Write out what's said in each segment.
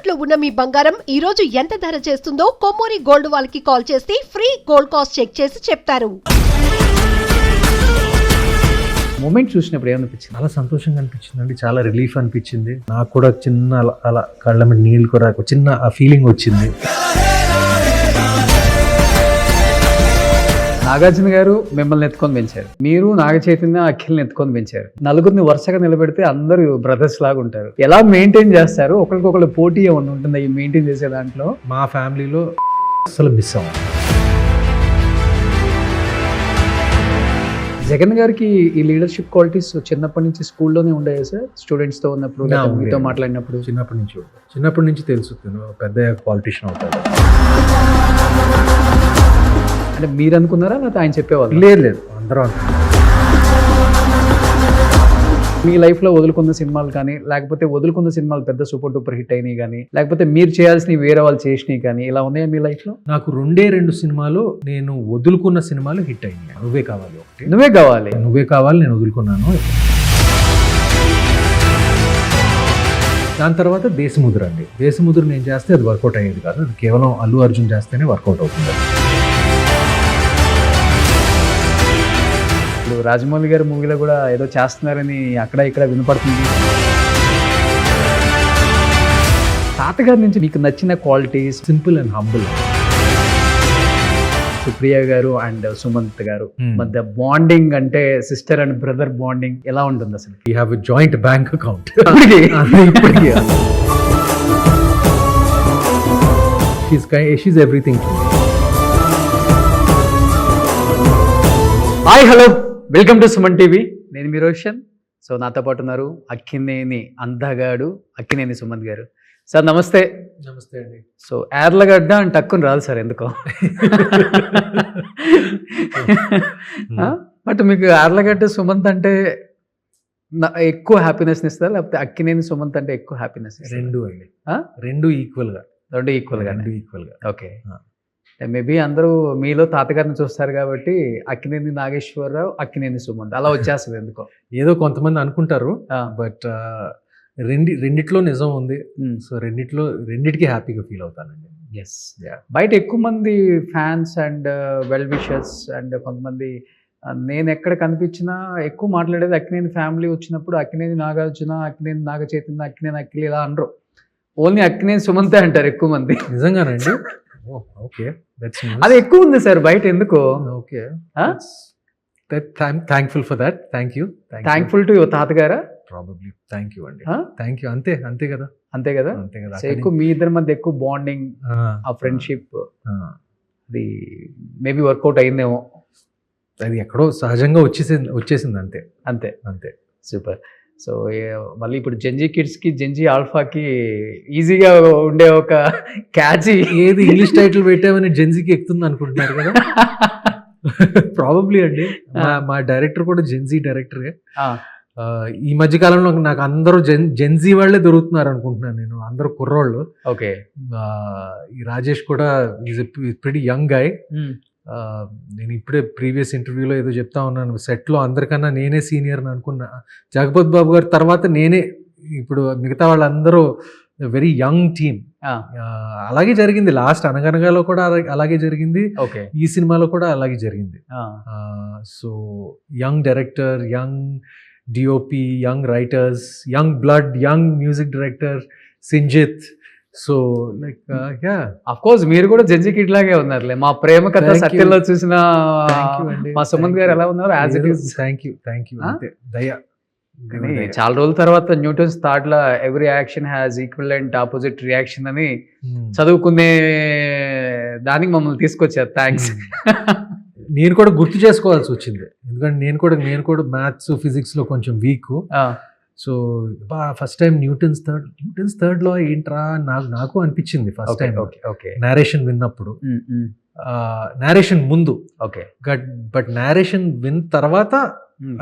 తాకట్టులో ఉన్న మీ బంగారం ఈ రోజు ఎంత ధర చేస్తుందో కొమ్మూరి గోల్డ్ వాళ్ళకి కాల్ చేస్తే ఫ్రీ గోల్డ్ కాస్ట్ చెక్ చేసి చెప్తారు. మూమెంట్ చూసినప్పుడు ఏమనిపించింది? చాలా సంతోషంగా అనిపించింది అండి, చాలా రిలీఫ్ అనిపించింది. నాకు కూడా చిన్న అలా కళ్ళ మీద నీళ్ళు కూడా చిన్న ఆ ఫీలింగ్ వచ్చింది. నాగార్జున గారు మిమ్మల్ని ఎత్తుకొని పెంచారు, మీరు నాగ చైతన్య అఖిల్ని ఎత్తుకొని పెంచారు. నలుగురిని వరుసగా నిలబెడితే అందరూ బ్రదర్స్ లాగా ఉంటారు. ఎలా మెయింటైన్ చేస్తారు? ఒకరికొకరు పోటీ ఏమన్నా ఉంటుందా ఈ మెయింటైన్ చేసే దాంట్లో? మా ఫ్యామిలీలో అసలు మిస్ అవ్వం. జగన్ గారికి ఈ లీడర్షిప్ క్వాలిటీస్ చిన్నప్పటి నుంచి స్కూల్లోనే ఉండేవి సార్? స్టూడెంట్స్ తో ఉన్నప్పుడు, మీతో మాట్లాడినప్పుడు? చిన్నప్పటి నుంచి తెలుసు పెద్ద పాలిటిషియన్ అవుతాడు. అంటే మీరు అనుకున్నారా లేకపోతే ఆయన చెప్పేవాళ్ళు? లేదు అందరూ మీ లైఫ్లో వదులుకున్న సినిమాలు కానీ, లేకపోతే వదులుకున్న సినిమాలు పెద్ద సూపర్ డూపర్ హిట్ అయినాయి కానీ, లేకపోతే మీరు చేయాల్సినవి వేరే వాళ్ళు చేసినవి కానీ, ఇలా ఉన్నాయా మీ లైఫ్లో? నాకు 2 సినిమాలు నేను వదులుకున్న సినిమాలు హిట్ అయినాయి. నువ్వే కావాలి ఒకటి, నువ్వే కావాలి నేను వదులుకున్నాను. దాని తర్వాత దేశముద్ర అండి. దేశముద్ర నేను చేస్తే అది వర్కౌట్ అయ్యేది కాదు, అది కేవలం అల్లు అర్జున్ చేస్తేనే వర్కౌట్ అవుతుంది. ఇప్పుడు రాజమౌళి గారి మూవీలో కూడా ఏదో చేస్తున్నారని అక్కడ ఇక్కడ వినపడుతుంది. తాతగారి నుంచి మీకు నచ్చిన qualities? Simple and humble. Supriya గారు అండ్ సుమంత్ గారు మధ్య బాండింగ్, అంటే సిస్టర్ అండ్ బ్రదర్ బాండింగ్ ఎలా ఉంటుంది అసలు? We have a joint bank account. ఇప్పటికీ she's everything to me. Hi, hello, welcome to Suman TV. నేను మీ రోషన్. సో నాతో పాటు ఉన్నారు అక్కినేని అందగాడు అక్కినేని సుమంత్ గారు. సార్ నమస్తే. నమస్తే అండి. సో యార్లగడ్డ అని టక్కుని రాదు సార్, ఎందుకో. బట్ మీకు యార్లగడ్డ సుమంత్ అంటే ఎక్కువ హ్యాపీనెస్ ఇస్తుందా, లేకపోతే అక్కినేని సుమంత్ అంటే ఎక్కువ హ్యాపీనెస్? రెండు అండి, రెండు ఈక్వల్ గా. ఓకే. మేబీ అందరూ మీలో తాతగారిని చూస్తారు కాబట్టి అక్కినేని నాగేశ్వరరావు, అక్కినేని సుమంత్ అలా వచ్చేస్తుంది ఎందుకో. ఏదో కొంతమంది అనుకుంటారు, బట్ రెండిట్లో నిజం ఉంది. సో రెండిటికి హ్యాపీగా ఫీల్ అవుతానండి. ఎస్. బయట ఎక్కువ మంది fans and well wishers and కొంతమంది, నేను ఎక్కడ కనిపించినా ఎక్కువ మాట్లాడేది అక్కినేని ఫ్యామిలీ వచ్చినప్పుడు అక్కినేని నాగార్జున, అక్కినేని నాగ చైతన్య, అక్కినేని అఖిల్ ఇలా అనరు. ఓన్లీ అక్కినేని సుమంతే అంటారు ఎక్కువ మంది. నిజంగానండి? ఓకే, అది ఎక్కువ ఉంది సార్ బయట, ఎందుకో. Okay, thankful for that. Thankful to your తాతగారా? ప్రాబబ్లీ. థ్యాంక్ యూ అంతే కదా. సో ఎక్కువ మీ ఇద్దరి మధ్య ఎక్కువ బాండింగ్, ఆ ఫ్రెండ్షిప్, అది మేబీ వర్కౌట్ అయిందేమో. అది ఎక్కడో సహజంగా వచ్చేసింది అంతే. సూపర్. సో మళ్ళీ ఇప్పుడు జెన్జీ కిడ్స్కి, జెన్జీ ఆల్ఫాకి ఈజీగా ఉండే ఒక క్యాచీ ఏది ఇంగ్లీష్ టైటిల్ పెట్టామని జెన్జీకి ఎక్కుతుంది అనుకుంటున్నారు కదా. ప్రాబబ్లీ అండి. మా డైరెక్టర్ కూడా జెన్జీ డైరెక్టరే. ఈ మధ్య కాలంలో నాకు అందరూ జెన్జీ వాళ్ళే దొరుకుతున్నారు అనుకుంటున్నాను నేను, అందరూ కుర్రోళ్ళు. ఓకే. ఈ రాజేష్ కూడా ఈజ్ ప్రిటీ యంగ్ గాయ్. నేను ఇప్పుడే ప్రీవియస్ ఇంటర్వ్యూలో ఏదో చెప్తా ఉన్నాను, సెట్లో అందరికన్నా నేనే సీనియర్ అని అనుకున్నా. జగపతి బాబు గారి తర్వాత నేనే. ఇప్పుడు మిగతా వాళ్ళందరూ వెరీ యంగ్ టీమ్. అలాగే జరిగింది లాస్ట్ అనగనగాలో కూడా అలాగే జరిగింది, ఈ సినిమాలో కూడా అలాగే జరిగింది. So young director, young DOP, young writers, young blood, young music director Sinjith. So like of course మీరు కూడా జెన్జీ కిడ్ లాగే ఉన్నారులే. మా ప్రేమ కథ సత్యంలో చూసిన మా సుమంత్ గారు ఎలా ఉన్నారు? As it is. Thank you. దయా. చాలా రోజుల తర్వాత న్యూటన్స్ థాట్ law every action has equal and opposite reaction అని చదువుకునే దానికి మమ్మల్ని తీసుకొచ్చారు. థ్యాంక్స్. నేను కూడా గుర్తు చేసుకోవాల్సి వచ్చింది, ఎందుకంటే నేను కూడా మ్యాథ్స్ ఫిజిక్స్ లో కొంచెం weak. So first time Newton's third law ఏంట్రా నాకు అనిపించింది ఫస్ట్ టైం నేరేషన్ విన్నప్పుడు. నేరేషన్ ముందు బట్ నేరేషన్ విన్ తర్వాత,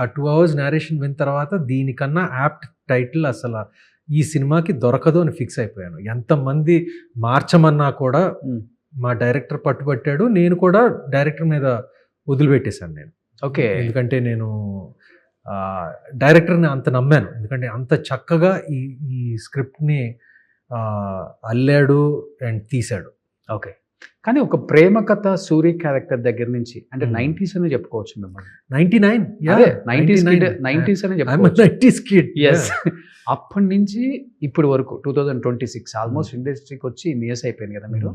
ఆ 2 hours నేరేషన్ విన్ తర్వాత దీనికన్నా యాప్ట్ టైటిల్ అసలు ఈ సినిమాకి దొరకదు అని ఫిక్స్ అయిపోయాను. ఎంతమంది మార్చమన్నా కూడా మా డైరెక్టర్ పట్టుబట్టాడు, నేను కూడా డైరెక్టర్ మీద వదిలిపెట్టేశాను నేను. ఓకే. ఎందుకంటే నేను డైరెక్టర్ని అంత నమ్మాను, ఎందుకంటే అంత చక్కగా ఈ స్క్రిప్ట్ని అల్లాడు అండ్ తీశాడు. ఓకే. కానీ ఒక ప్రేమ కథ సూరి క్యారెక్టర్ దగ్గర నుంచి అంటే Hmm. 90s అనే చెప్పుకోవచ్చు మిమ్మల్ని. 99 అదే 90s అనే చెప్పుకోవచ్చు. 90s kid. ఎస్. అప్పటి నుంచి ఇప్పటి వరకు 2026 ఆల్మోస్ట్ ఇండస్ట్రీకి వచ్చి ఇన్ని ఇయర్స్ అయిపోయింది కదా మీరు.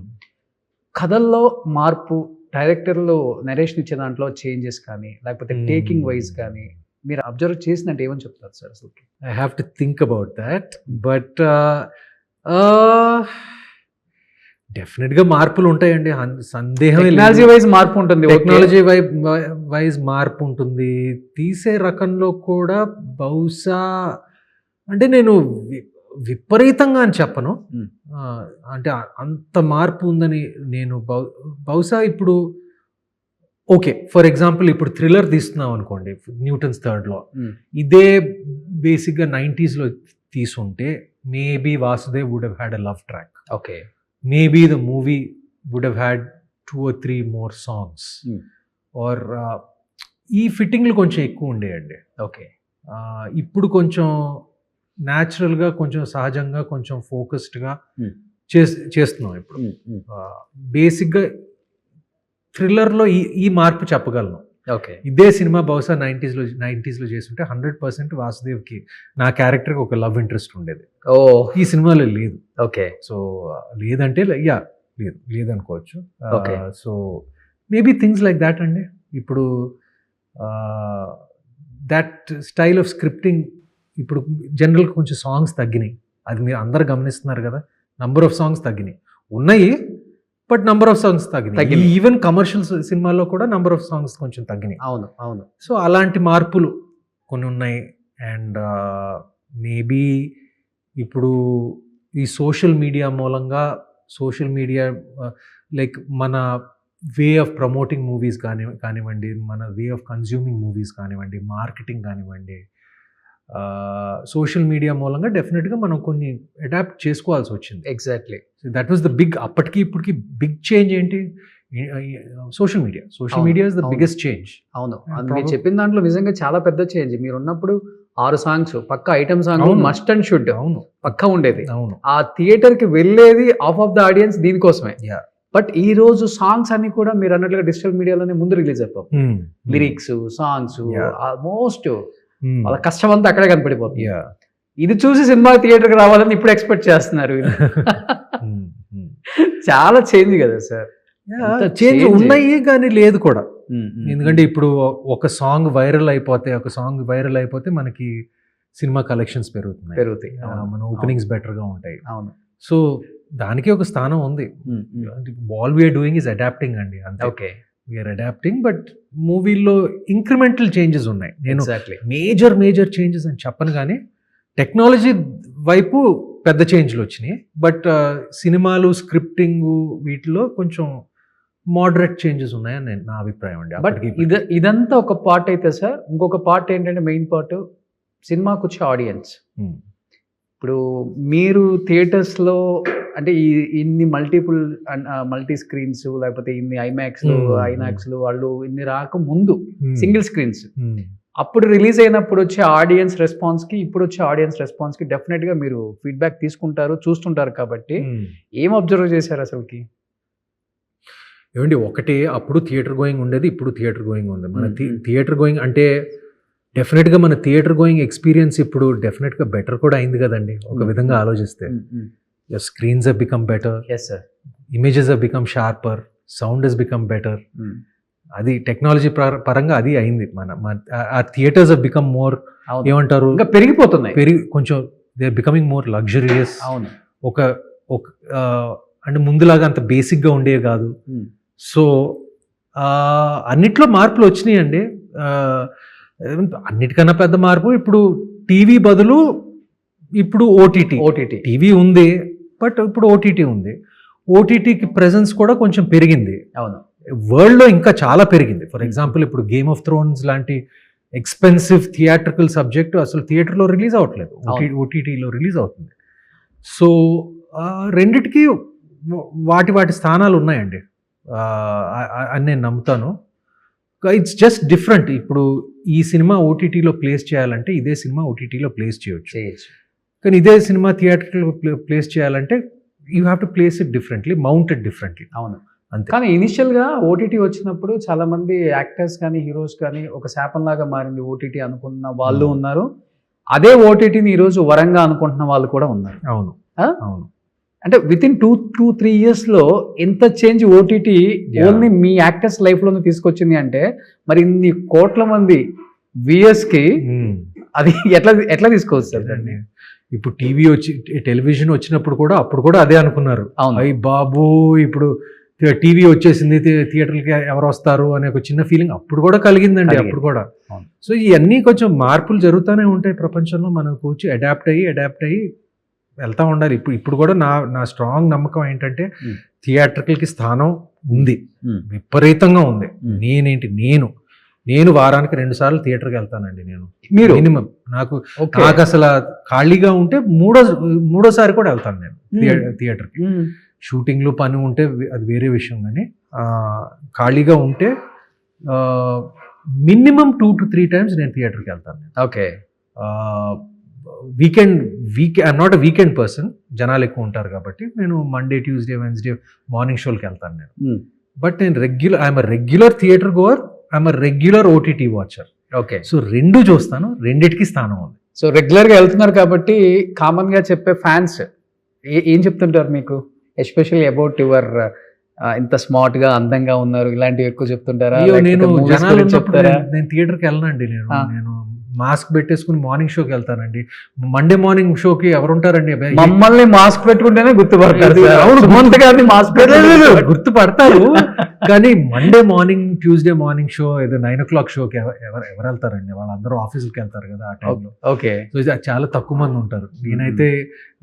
కథల్లో మార్పు, డైరెక్టర్లు నరేషన్ ఇచ్చే దాంట్లో చేంజెస్ కానీ లేకపోతే టేకింగ్ వైజ్ కానీ మీరు అబ్జర్వ్ చేసినట్టు ఏమని చెప్తారు సార్ అసలు? I have to think about that, but డెఫినెట్గా మార్పులు ఉంటాయండి, సందేహం టెక్నాలజీ వైజ్ మార్పు ఉంటుంది. టెక్నాలజీ వైజ్ మార్పు ఉంటుంది. తీసే రకంలో కూడా బహుశా అంటే నేను విపరీతంగా అని చెప్పను, అంటే అంత మార్పు ఉందని నేను బహుశా ఇప్పుడు ఓకే ఫర్ ఎగ్జాంపుల్ ఇప్పుడు థ్రిల్లర్ తీస్తున్నాం అనుకోండి, న్యూటన్స్ థర్డ్ లా, ఇదే బేసిక్గా 90s తీసుంటే maybe Vasudev would have had a love track. Okay. Maybe the movie would have had 2 or 3 more songs. Or ఈ ఫిట్టింగ్లు కొంచెం ఎక్కువ ఉండేయండి. ఓకే. ఇప్పుడు కొంచెం న్యాచురల్గా, కొంచెం సహజంగా, కొంచెం ఫోకస్డ్గా చేస్తున్నాం ఇప్పుడు. బేసిక్గా థ్రిల్లర్లో ఈ మార్పు చెప్పగలను. ఓకే. ఇదే సినిమా బహుశా 90s లో చేస్తుంటే 100% వాసుదేవ్కి నా క్యారెక్టర్కి ఒక లవ్ ఇంట్రెస్ట్ ఉండేది. ఓ, ఈ సినిమాలో లేదు. ఓకే. సో లేదంటే లేదనుకోవచ్చు. Okay. So maybe things like that అండి. ఇప్పుడు దట్ స్టైల్ ఆఫ్ స్క్రిప్టింగ్ ఇప్పుడు జనరల్గా కొంచెం సాంగ్స్ తగ్గినాయి, అది మీరు అందరు గమనిస్తున్నారు కదా. నంబర్ ఆఫ్ సాంగ్స్ తగ్గినాయి, ఉన్నాయి బట్ నంబర్ ఆఫ్ సాంగ్స్ తగ్గినాయి. ఈవెన్ కమర్షియల్ సినిమాల్లో కూడా నంబర్ ఆఫ్ సాంగ్స్ కొంచెం తగ్గినాయి. అవును, అవును. సో అలాంటి మార్పులు కొన్ని ఉన్నాయి. అండ్ మేబీ ఇప్పుడు ఈ సోషల్ మీడియా మూలంగా, సోషల్ మీడియా లైక్ మన వే ఆఫ్ ప్రమోటింగ్ మూవీస్ కానివ్వండి, మన వే ఆఫ్ కన్జ్యూమింగ్ మూవీస్ కానివ్వండి, మార్కెటింగ్ కానివ్వండి, సోషల్ మీడియా మూలంగా డెఫినెట్గా మనం కొన్ని అడాప్ట్ చేసుకోవాల్సి వచ్చింది. Exactly. That was the big, అప్పటికి ఇప్పటికి బిగ్ చేంజ్ ఏంటి? Social media is the biggest change. అవును, మీరు చెప్పిన దాంట్లో నిజంగా చాలా పెద్ద చేంజ్. మీరు ఉన్నప్పుడు 6 సాంగ్స్ పక్క item song must and should అవును పక్క ఉండేది. అవును. ఆ థియేటర్ కి వెళ్ళేది ఆఫ్ ఆఫ్ ద ఆడియన్స్ దీనికోసమే. బట్ ఈ రోజు సాంగ్స్ అన్ని కూడా మీరు అన్నట్లుగా డిజిటల్ మీడియాలోనే ముందు రిలీజ్ అయిపోతాయి. లిరిక్స్, సాంగ్స్, ఆల్మోస్ట్ వాళ్ళ కష్టం అంతా అక్కడే కనపడిపోతుంది. ఇది చూసి సినిమా థియేటర్కి రావాలని ఇప్పుడు ఎక్స్పెక్ట్ చేస్తున్నారు. చాలా చేంజ్ కదా సార్. చేంజ్ ఉన్నాయి కానీ లేదు కూడా. ఎందుకంటే ఇప్పుడు ఒక సాంగ్ వైరల్ అయిపోతే మనకి సినిమా కలెక్షన్స్ పెరుగుతాయి, మన ఓపెనింగ్స్ బెటర్గా ఉంటాయి. అవును. సో దానికి ఒక స్థానం ఉంది. All we're doing is adapting అండి, అంతే. ఓకే. వీఆర్ అడాప్టింగ్, బట్ మూవీలో ఇంక్రిమెంటల్ చేంజెస్ ఉన్నాయి. నేను ఎగ్జాక్ట్లీ మేజర్ చేంజెస్ అని చెప్పను, కానీ టెక్నాలజీ వైపు పెద్ద చేంజ్లు వచ్చినాయి. బట్ సినిమాలు, స్క్రిప్టింగ్ వీటిలో కొంచెం మోడరేట్ చేంజెస్ ఉన్నాయని నా అభిప్రాయం అండి. బట్ ఇదంతా ఒక పార్ట్ అయితే సార్, ఇంకొక పార్ట్ ఏంటంటే మెయిన్ పార్ట్ సినిమాకు వచ్చే ఆడియన్స్. ఇప్పుడు మీరు థియేటర్స్లో అంటే ఇన్ని మల్టీ స్క్రీన్స్ లేకపోతే ఇన్ని ఐమాక్స్లు, ఐనాక్స్లు వాళ్ళు ఇన్ని రాక ముందు సింగిల్ స్క్రీన్స్, అప్పుడు రిలీజ్ అయినప్పుడు వచ్చే ఆడియన్స్ రెస్పాన్స్కి ఇప్పుడు వచ్చే ఆడియన్స్ రెస్పాన్స్కి డెఫినెట్గా మీరు ఫీడ్బ్యాక్ తీసుకుంటారు, చూస్తుంటారు. కాబట్టి ఏం అబ్జర్వ్ చేశారు అసలుకి? ఏమండి, ఒకటే అప్పుడు థియేటర్ గోయింగ్ ఉండేది, ఇప్పుడు థియేటర్ గోయింగ్ ఉంది. మన థియేటర్ గోయింగ్ అంటే డెఫినెట్గా మన థియేటర్ గోయింగ్ ఎక్స్పీరియన్స్ ఇప్పుడు డెఫినెట్గా బెటర్ కూడా అయింది కదండి, ఒక విధంగా ఆలోచిస్తే. Screens have become better, yes sir, images have become sharper, sound has become better. అది టెక్నాలజీ పరంగా అది అయింది. ఆ థియేటర్స్ have become more, ఏమంటారు, ఇంకా పెరిగిపోతున్నాయి, కొంచెం they are becoming more luxurious. అవును. ఒక అంటే ముందులాగా అంత బేసిక్గా ఉండేవి కాదు. సో అన్నిట్లో మార్పులు వచ్చినాయి అండి. అన్నిటికన్నా పెద్ద మార్పు ఇప్పుడు టీవీ బదులు ఇప్పుడు ఓటీటీ. టీవీ ఉంది బట్ ఇప్పుడు ఓటీటీ ఉంది. ఓటీటీకి ప్రెజెన్స్ కూడా కొంచెం పెరిగింది. అవును. వరల్డ్లో ఇంకా చాలా పెరిగింది. ఫర్ ఎగ్జాంపుల్ ఇప్పుడు గేమ్ ఆఫ్ థ్రోన్స్ లాంటి ఎక్స్పెన్సివ్ థియేట్రికల్ సబ్జెక్ట్ అసలు థియేటర్లో రిలీజ్ అవ్వట్లేదు, ఓటీటీలో రిలీజ్ అవుతుంది. సో రెండిటికి వాటి స్థానాలు ఉన్నాయండి అని నేను నమ్ముతాను. It's just different. ఇప్పుడు ఈ సినిమా ఓటీటీలో ప్లేస్ చేయాలంటే ఇదే సినిమా ఓటీటీలో ప్లేస్ చేయొచ్చు. కానీ ఇదే సినిమా థియేటర్లో ప్లేస్ చేయాలంటే you have to place it differently, mounted differently. అవును. అంతే. కానీ ఇనిషియల్గా ఓటీటీ వచ్చినప్పుడు చాలా మంది యాక్టర్స్ కానీ హీరోస్ కానీ ఒక శాపంలాగా మారింది ఓటీటీ అనుకున్న వాళ్ళు ఉన్నారు. అదే ఓటీటీని ఈరోజు వరంగా అనుకుంటున్న వాళ్ళు కూడా ఉన్నారు. అవును. ఆ? అవును. అంటే విత్ ఇన్ 2-3 years లో ఎంత చేంజ్ ఓటీటీ ఓన్లీ మీ యాక్టర్స్ లైఫ్లోనే తీసుకొచ్చింది అంటే మరి ఇన్ని కోట్ల మంది వ్యూయర్స్కి అది ఎట్లా తీసుకోవచ్చు సార్ దాన్ని? ఇప్పుడు టీవీ వచ్చి టెలివిజన్ వచ్చినప్పుడు కూడా అప్పుడు కూడా అదే అనుకున్నారు. అవును. అయ్యి బాబు ఇప్పుడు టీవీ వచ్చేసింది, థియేటర్కి ఎవరు వస్తారు అనే ఒక చిన్న ఫీలింగ్ అప్పుడు కూడా కలిగిందండి. అప్పుడు కూడా. అవును. సో ఇవన్నీ కొంచెం మార్పులు జరుగుతూనే ఉంటాయి ప్రపంచంలో. మనకు వచ్చి అడాప్ట్ అయ్యి వెళ్తూ ఉండాలి. ఇప్పుడు కూడా నా స్ట్రాంగ్ నమ్మకం ఏంటంటే థియేటర్కి స్థానం ఉంది, విపరీతంగా ఉంది. నేను వారానికి 2 సార్లు థియేటర్కి వెళ్తానండి. నేను మినిమం నాకు అసలు ఖాళీగా ఉంటే మూడోసారి కూడా వెళ్తాను నేను థియేటర్కి. షూటింగ్లో పని ఉంటే అది వేరే విషయం, కానీ ఖాళీగా ఉంటే మినిమం 2 to 3 times నేను థియేటర్కి వెళ్తాను. Okay. I'm not a weekend person, జనాలు ఎక్కువ ఉంటారు కాబట్టి నేను మండే, ట్యూస్డే, వెన్స్డే మార్నింగ్ షోలకి వెళ్తాను నేను. బట్ నేను I'm regular theatre goer, I'm regular OTT watcher. Okay. So 2 చూస్తాను, రెండిటికి స్థానం ఉంది. సో రెగ్యులర్గా వెళ్తున్నారు కాబట్టి కామన్గా చెప్పే ఫ్యాన్స్ ఏం చెప్తుంటారు మీకు, ఎస్పెషల్లీ అబౌట్ యువర్ ఇంత స్మార్ట్ గా అందంగా ఉన్నారు ఇలాంటివి ఎక్కువ చెప్తుంటారా? నేను జనాలు నేను థియేటర్కి వెళ్ళనండి. నేను మాస్క్ పెట్టేసుకుని మార్నింగ్ షోకి వెళ్తానండి. మండే మార్నింగ్ షోకి ఎవరుంటారండి? మమ్మల్ని మాస్క్ పెట్టుకుంటేనే గుర్తుపడతారు. గుర్తుపడతారు కానీ Monday morning, Tuesday morning show, ఏదో 9 o'clock షోకి ఎవరు వెళ్తారండి? వాళ్ళందరూ ఆఫీసులకి వెళ్తారు కదా ఆ టైంలో. ఓకే. సో చాలా తక్కువ మంది ఉంటారు. నేనైతే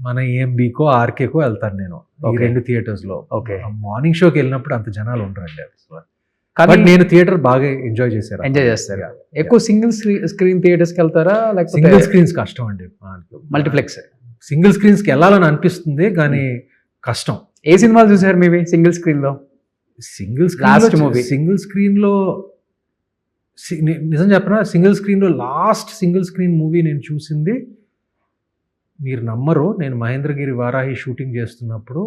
మన ఏఎంబీకో, ఆర్కేకో వెళ్తాను నేను, ఈ 2 థియేటర్స్ లో. ఓకే. మార్నింగ్ షోకి వెళ్ళినప్పుడు అంత జనాలు ఉంటారండి. బట్ నేను థియేటర్ బాగా ఎంజాయ్ చేస్తారు. ఎక్కువ సింగిల్ స్క్రీన్ థియేటర్స్ కి వెళ్తారా లేకపోతే? సింగిల్ స్క్రీన్స్ కష్టం అండి. మల్టీప్లెక్స్ సింగిల్ స్క్రీన్స్ కి వెళ్ళాలని అనిపిస్తుంది కానీ కష్టం. ఏ సినిమాలు చూసారు మీవి సింగిల్ స్క్రీన్ లో? సింగిల్ స్క్రీన్ లో నిజం చెప్పనా, సింగిల్ స్క్రీన్ లో లాస్ట్ సింగిల్ స్క్రీన్ మూవీ నేను చూసింది, మీరు నమ్మరు, నేను మహేంద్రగిరి వారాహి షూటింగ్ చేస్తున్నప్పుడు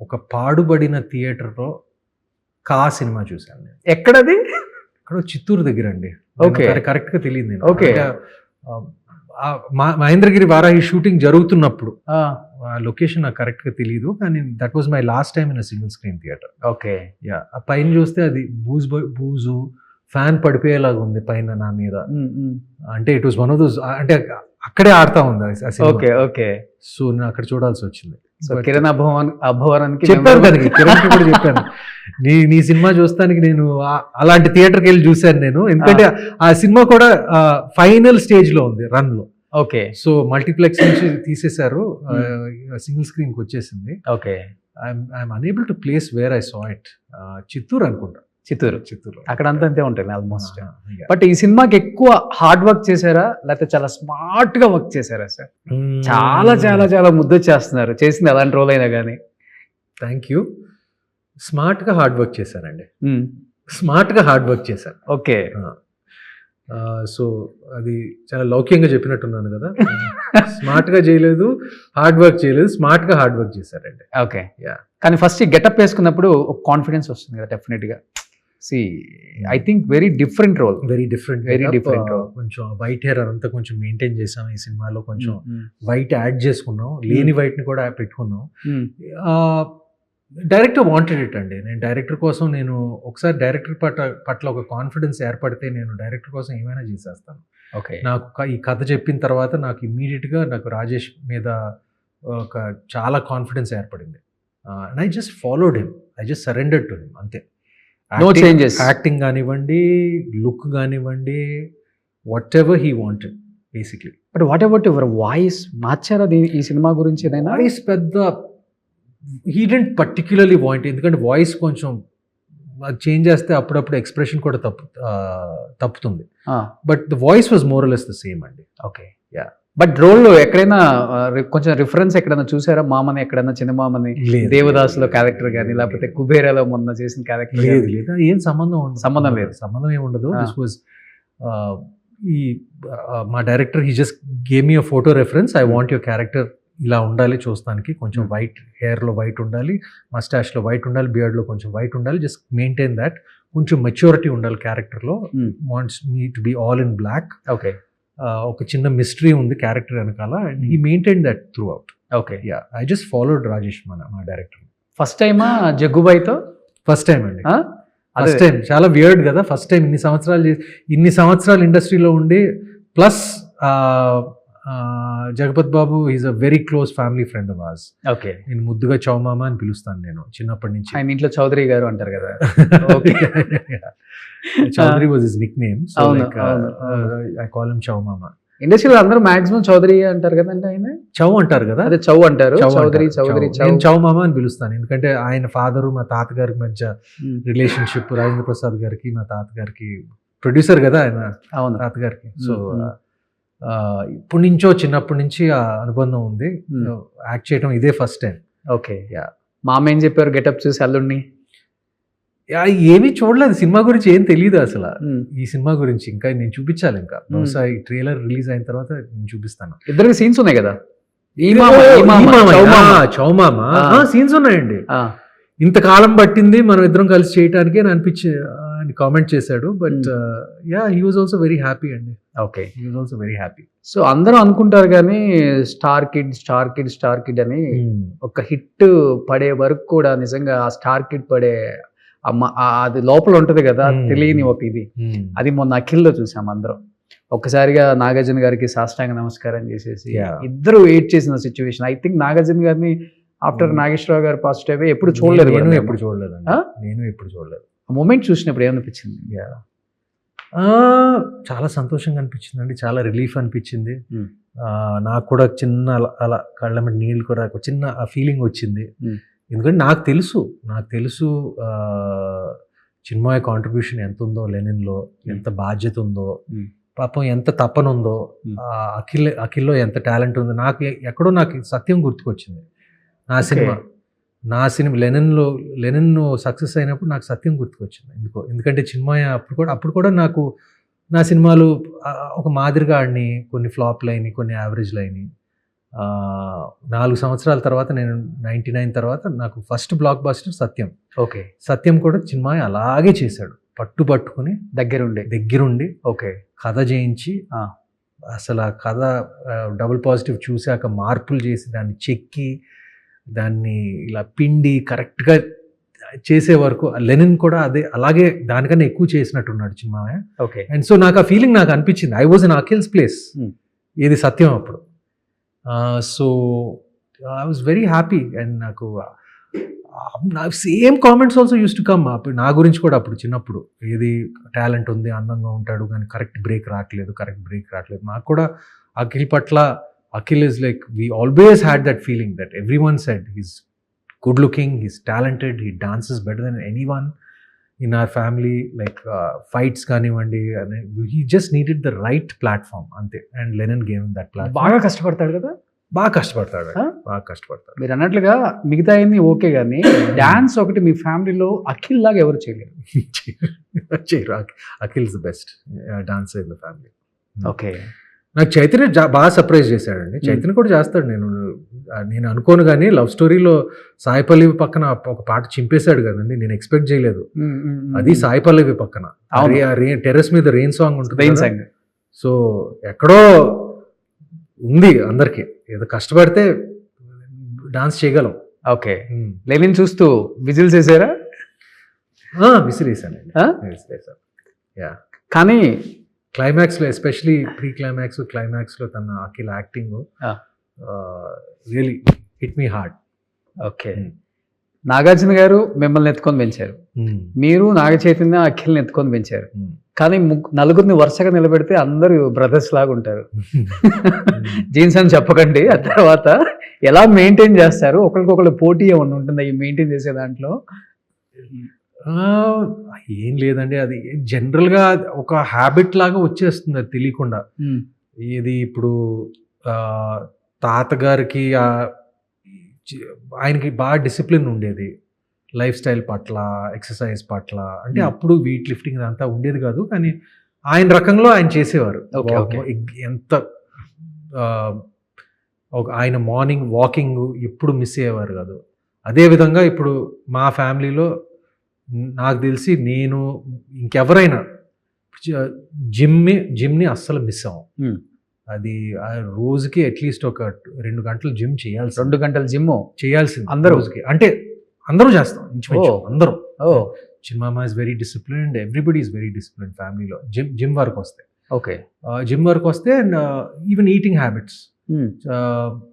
ఒక పాడుబడిన థియేటర్లో కా సినిమా చూశాను నేను. ఎక్కడది? అక్కడ చిత్తూరు దగ్గర అండి. ఓకే. కరెక్ట్ గా తెలియదు నేను. ఓకే. మహేంద్రగిరి వారాహి షూటింగ్ జరుగుతున్నప్పుడు ఆ లొకేషన్ నాకు కరెక్ట్ గా తెలియదు, కానీ that was my last time in single screen theatre. Okay. Yeah, ఆ పైన చూస్తే అది బూజు ఫ్యాన్ పడిపోయేలాగా ఉంది పైన నా మీద. అంటే it was one of those, అంటే అక్కడే ఆడుతా ఉంది ఆ సినిమా. ఓకే. ఓకే. సో నేను అక్కడ చూడాల్సి వచ్చింది. సో కిరణ్ అభవరానికి చెప్పాను కదా, కిరణ్ కూడా చెప్పాను, నీ సినిమా చూస్తానికి నేను అలాంటి థియేటర్కి వెళ్ళి చూశాను నేను. ఎందుకంటే ఆ సినిమా కూడా ఫైనల్ స్టేజ్ లో ఉంది రన్ లో. ఓకే. సో మల్టీప్లెక్స్ నుంచి తీసేశారు, సింగిల్ స్క్రీన్ కి వచ్చేసింది. Okay. I'm unable to place where I saw it. Chittoor అనుకుంటా. చిత్తూరు అక్కడ అంతే ఉంటుంది ఆల్మోస్ట్. బట్ ఈ సినిమాకి ఎక్కువ హార్డ్ వర్క్ చేశారా లేకపోతే చాలా స్మార్ట్ గా వర్క్ చేశారా సార్? చాలా చాలా చాలా ముద్దొచ్చేస్తున్నారు చేసింది ఎలాంటి రోల్ అయినా కానీ. Thank you. స్మార్ట్ గా హార్డ్ వర్క్ చేశానండి. స్మార్ట్ గా హార్డ్ వర్క్ చేశాను. ఓకే. సో అది చాలా లౌక్యంగా చెప్పినట్టున్నాను కదా. స్మార్ట్ గా చేయలేదు, హార్డ్ వర్క్ చేయలేదు, స్మార్ట్ గా హార్డ్ వర్క్ చేశారండి. ఓకే. కానీ ఫస్ట్ గెటప్ వేసుకున్నప్పుడు ఒక కాన్ఫిడెన్స్ వస్తుంది కదా డెఫినెట్ గా. I think very different role. Very different role. కొంచెం వైట్ హెయిర్ అంతా కొంచెం మెయింటైన్ చేసాం ఈ సినిమాలో. కొంచెం వైట్ యాడ్ చేసుకున్నాం, లేని వైట్ ని కూడా పెట్టుకున్నాం. డైరెక్టర్ వాంటెడ్ ఇట్ అండి. నేను డైరెక్టర్ కోసం, నేను ఒకసారి డైరెక్టర్ పట్ల ఒక కాన్ఫిడెన్స్ ఏర్పడితే నేను డైరెక్టర్ కోసం ఏమైనా చేసేస్తాను. ఓకే. నాకు ఈ కథ చెప్పిన తర్వాత నాకు ఇమ్మీడియట్ గా నాకు రాజేష్ మీద ఒక చాలా కాన్ఫిడెన్స్ ఏర్పడింది. And I just followed him, I just surrendered to him, అంతే. No changes. యాక్టింగ్ కానివ్వండి, లుక్ కానివ్వండి, whatever he wanted basically. But what about your voice? మార్చారా ఈ సినిమా గురించి ఏదైనా? వాయిస్ పెద్ద హీ డెంట్ పర్టిక్యులర్లీ వాంట్, ఎందుకంటే వాయిస్ కొంచెం చేంజ్ చేస్తే అప్పుడప్పుడు ఎక్స్ప్రెషన్ కూడా తప్పుతుంది. But the voice was more or less the same అండి. ఓకే. యా. బట్ రోల్లో ఎక్కడైనా కొంచెం రిఫరెన్స్ ఎక్కడైనా చూసారా? మామని ఎక్కడైనా, చిన్న మామని దేవదాసులో క్యారెక్టర్ కానీ లేకపోతే కుబేరాలో మొన్న చేసిన క్యారెక్టర్? లేదు, ఏం సంబంధం లేదు. సంబంధం ఏమి ఉండదు. దిస్ వాజ్ ఈ మా director he just gave me a photo reference, I want your character ఇలా ఉండాలి చూస్తానికి, కొంచెం వైట్ హెయిర్లో వైట్ ఉండాలి, మస్టాష్లో వైట్ ఉండాలి, బియర్డ్లో కొంచెం వైట్ ఉండాలి, జస్ట్ మెయింటైన్ దాట్, కొంచెం మెచ్యూరిటీ ఉండాలి క్యారెక్టర్లో, wants me to be all in black. Okay. ఒక చిన్న మిస్టరీ ఉంది క్యారెక్టర్ వెనకాల, and he maintain that throughout. Okay. Yeah, I just followed Rajesh మా డైరెక్టర్. ఫస్ట్ టైమా జగ్గుబాయ్తో? ఫస్ట్ టైం అండి, ఆ? First time. చాలా వియర్డ్ కదా, ఫస్ట్ టైం ఇన్ని సంవత్సరాలు ఇండస్ట్రీలో ఉండి, plus Jagapathi Babu is a very close family friend of us. Okay. నేను ముద్దుగా చౌమామ అని పిలుస్తాను నేను చిన్నప్పటి నుంచి. ఆయన ఇంట్లో చౌదరి గారు అంటారు కదా. Okay. Chowdary was his nickname, so అవును, like I call him Chowmama. ఇండస్ట్రీలో అందరూ మాక్సిమం చౌదరి అంటారు కదండి, ఆయన చౌ అంటారు కదా, అదే చౌ అంటారు, చౌదరి చౌదరి చౌ. నేను చౌమామ అని పిలుస్తాను, ఎందుకంటే ఆయన ఫాదరు మా తాతగారికి మధ్య రిలేషన్షిప్, రాజేంద్ర ప్రసాద్ గారికి మా తాతగారికి, ప్రొడ్యూసర్ కదా ఆయన అవును తాతగారికి. సో ఇప్పటి నుంచో చిన్నప్పటి నుంచి ఆ అనుబంధం ఉంది. యాక్ట్ చేయడం ఇదే ఫస్ట్ టైం. ఓకే. మామ ఏం చెప్పారు గెటప్ చూసి అల్లుడిని? ఏమీ చూడలేదు, సినిమా గురించి ఏం తెలియదు అసలు. ఈ సినిమా గురించి ఇంకా నేను చూపించాలి, ఇంకా బహుశా ఈ ట్రైలర్ రిలీజ్ అయిన తర్వాత నేను చూపిస్తాను. ఇద్దరికి సీన్స్ ఉన్నాయి కదా, చౌమామ సీన్స్ ఉన్నాయండి. ఇంతకాలం పట్టింది మనం ఇద్దరం కలిసి చేయడానికి అని అని కామెంట్ చేశాడు. But yeah, he was also very happy అండి. Okay, he was also very happy. So అందరూ అనుకుంటారు కానీ స్టార్ కిడ్ అని ఒక హిట్ పడే వరకు కూడా నిజంగా ఆ స్టార్ కిడ్ పడే అది లోపల ఉంటది కదా, తెలియని ఒక ఇది. అది మొన్న అఖిల్లో చూసాం అందరం. ఒక్కసారిగా నాగార్జున గారికి సాష్టాంగ నమస్కారం చేసేసి ఇద్దరు వెయిట్ చేసిన సిచ్యువేషన్. ఐ థింక్ నాగార్జున గారిని ఆఫ్టర్ నాగేశ్వరరావు గారు పాజిటివ్ అయ్యి ఎప్పుడు చూడలేదు. నేను ఎప్పుడు చూడలేదు. ఆ మూమెంట్ చూసినప్పుడు ఏమనిపించింది? చాలా సంతోషంగా అనిపించింది అండి, చాలా రిలీఫ్ అనిపించింది. నాకు కూడా చిన్న అలా కళ్ళ మీద నీళ్ళు కూడా చిన్న ఆ ఫీలింగ్ వచ్చింది. ఎందుకంటే నాకు తెలుసు చిన్మయ కాంట్రిబ్యూషన్ ఎంత ఉందో లెనిన్లో, ఎంత బాధ్యత ఉందో, పాపం ఎంత తపన ఉందో, అఖిల్లో ఎంత టాలెంట్ ఉందో. నాకు ఎక్కడో నాకు సత్యం గుర్తుకొచ్చింది. నా సినిమా లెనిన్ సక్సెస్ అయినప్పుడు నాకు సత్యం గుర్తుకొచ్చింది ఎందుకంటే చిన్మయ అప్పుడు కూడా నాకు నా సినిమాలు ఒక మాదిరిగా ఆడిని, కొన్ని ఫ్లాప్లు అయినాయి, కొన్ని యావరేజ్లు అయినాయి. 4 సంవత్సరాల తర్వాత నేను 99 తర్వాత నాకు ఫస్ట్ బ్లాక్ బస్టర్ సత్యం. ఓకే. సత్యం కూడా చిన్మయ అలాగే చేశాడు, పట్టుకుని దగ్గరుండి ఓకే కథ చేయించి, అసలు ఆ కథ డబుల్ పాజిటివ్ చూశాక మార్పులు చేసి దాన్ని చెక్కి దాన్ని ఇలా పిండి కరెక్ట్గా చేసే వరకు లెనిన్ కూడా అలాగే దానికన్నా ఎక్కువ చేసినట్టున్నాడు చిన్మయ. ఓకే. అండ్ సో నాకు ఆ ఫీలింగ్ నాకు అనిపించింది. I was in Akhil's place, ఇది సత్యం అప్పుడు. So I was very happy. And నాకు same comments also used to come నా గురించి కూడా అప్పుడు చిన్నప్పుడు. ఏది టాలెంట్ ఉంది, అందంగా ఉంటాడు, కానీ కరెక్ట్ బ్రేక్ రావట్లేదు. నాకు కూడా అఖిల్ పట్ల, Akhil is like, we always had that feeling that everyone said he's good looking, he's talented, he dances better than anyone in our family, like fights kanivandi, he just needed the right platform ante, and Lennon gave him that platform. బాగా కష్టపడతాడు కదా, బాగా కష్టపడతాడు. మీరు అన్నట్లుగా మిగతా అన్ని okay, కానీ dance ఒకటి మీ ఫ్యామిలీలో అఖిల్ లాగా ఎవరు చేయలేరు. Akhil is the best dancer in the family. Okay. నాకు చైతన్య బాగా సర్ప్రైజ్ చేశాడండి. చైతన్య కూడా చేస్తాడు, నేను అనుకోను. కానీ లవ్ స్టోరీలో సాయి పల్లవి పక్కన ఒక పాట చింపేశాడు కదండి, నేను ఎక్స్పెక్ట్ చేయలేదు. అది సాయి పల్లవి పక్కన టెర్రస్ మీద రెయిన్ సాంగ్ ఉంటుంది. సో ఎక్కడో ఉంది అందరికి, ఏదో కష్టపడితే డాన్స్ చేయగలం. ఓకే. లెనిన్ చూస్తూ విజిల్స్ వేసారా? విసిరేసానండి. కానీ క్లైమాక్స్లో, ఎస్పెషలీ ప్రీ క్లైమాక్స్లో తన అఖిల్ యాక్టింగ్ రియలీ హిట్ మీ హార్డ్. ఓకే. నాగార్జున గారు మిమ్మల్ని ఎత్తుకొని పెంచారు, మీరు నాగ చైతన్య అఖిల్ని ఎత్తుకొని పెంచారు. కానీ నలుగురిని వరుసగా నిలబెడితే అందరూ బ్రదర్స్ లాగా ఉంటారు. జీన్స్ అని చెప్పకండి. ఆ తర్వాత ఎలా మెయింటైన్ చేస్తారు? ఒకరికొకరు పోటీ ఏమన్నా ఉంటుందా ఈ మెయింటైన్ చేసే దాంట్లో? ఏం లేదండి, అది జనరల్గా ఒక హ్యాబిట్ లాగా వచ్చేస్తుంది, అది తెలియకుండా. ఇది ఇప్పుడు తాతగారికి ఆయనకి బాగా డిసిప్లిన్ ఉండేది లైఫ్ స్టైల్ పట్ల, ఎక్సర్సైజ్ పట్ల. అంటే అప్పుడు వెయిట్ లిఫ్టింగ్ అంతా ఉండేది కాదు, కానీ ఆయన రకంలో ఆయన చేసేవారు. Okay, okay. ఎంత ఆయన మార్నింగ్ వాకింగ్ ఎప్పుడు మిస్ అయ్యేవారు కాదు. అదేవిధంగా ఇప్పుడు మా ఫ్యామిలీలో నాకు తెలిసి నేను ఇంకెవరైనా జిమ్ని అస్సలు మిస్ అవ్వం. అది రోజుకి అట్లీస్ట్ ఒక 2 గంటలు జిమ్ చేయాల్సి 2 గంటల జిమ్ చేయాల్సింది అందరూ? రోజుకి. అంటే అందరూ చేస్తాం ఇంచుమించు Oh. అందరూ. ఓ చిన్నమామ is very disciplined, everybody is very disciplined ఫ్యామిలీలో. జిమ్ వర్క్ వస్తే ఓకే. జిమ్ వర్క్ వస్తే అండ్ ఈవెన్ ఈటింగ్ హ్యాబిట్స్,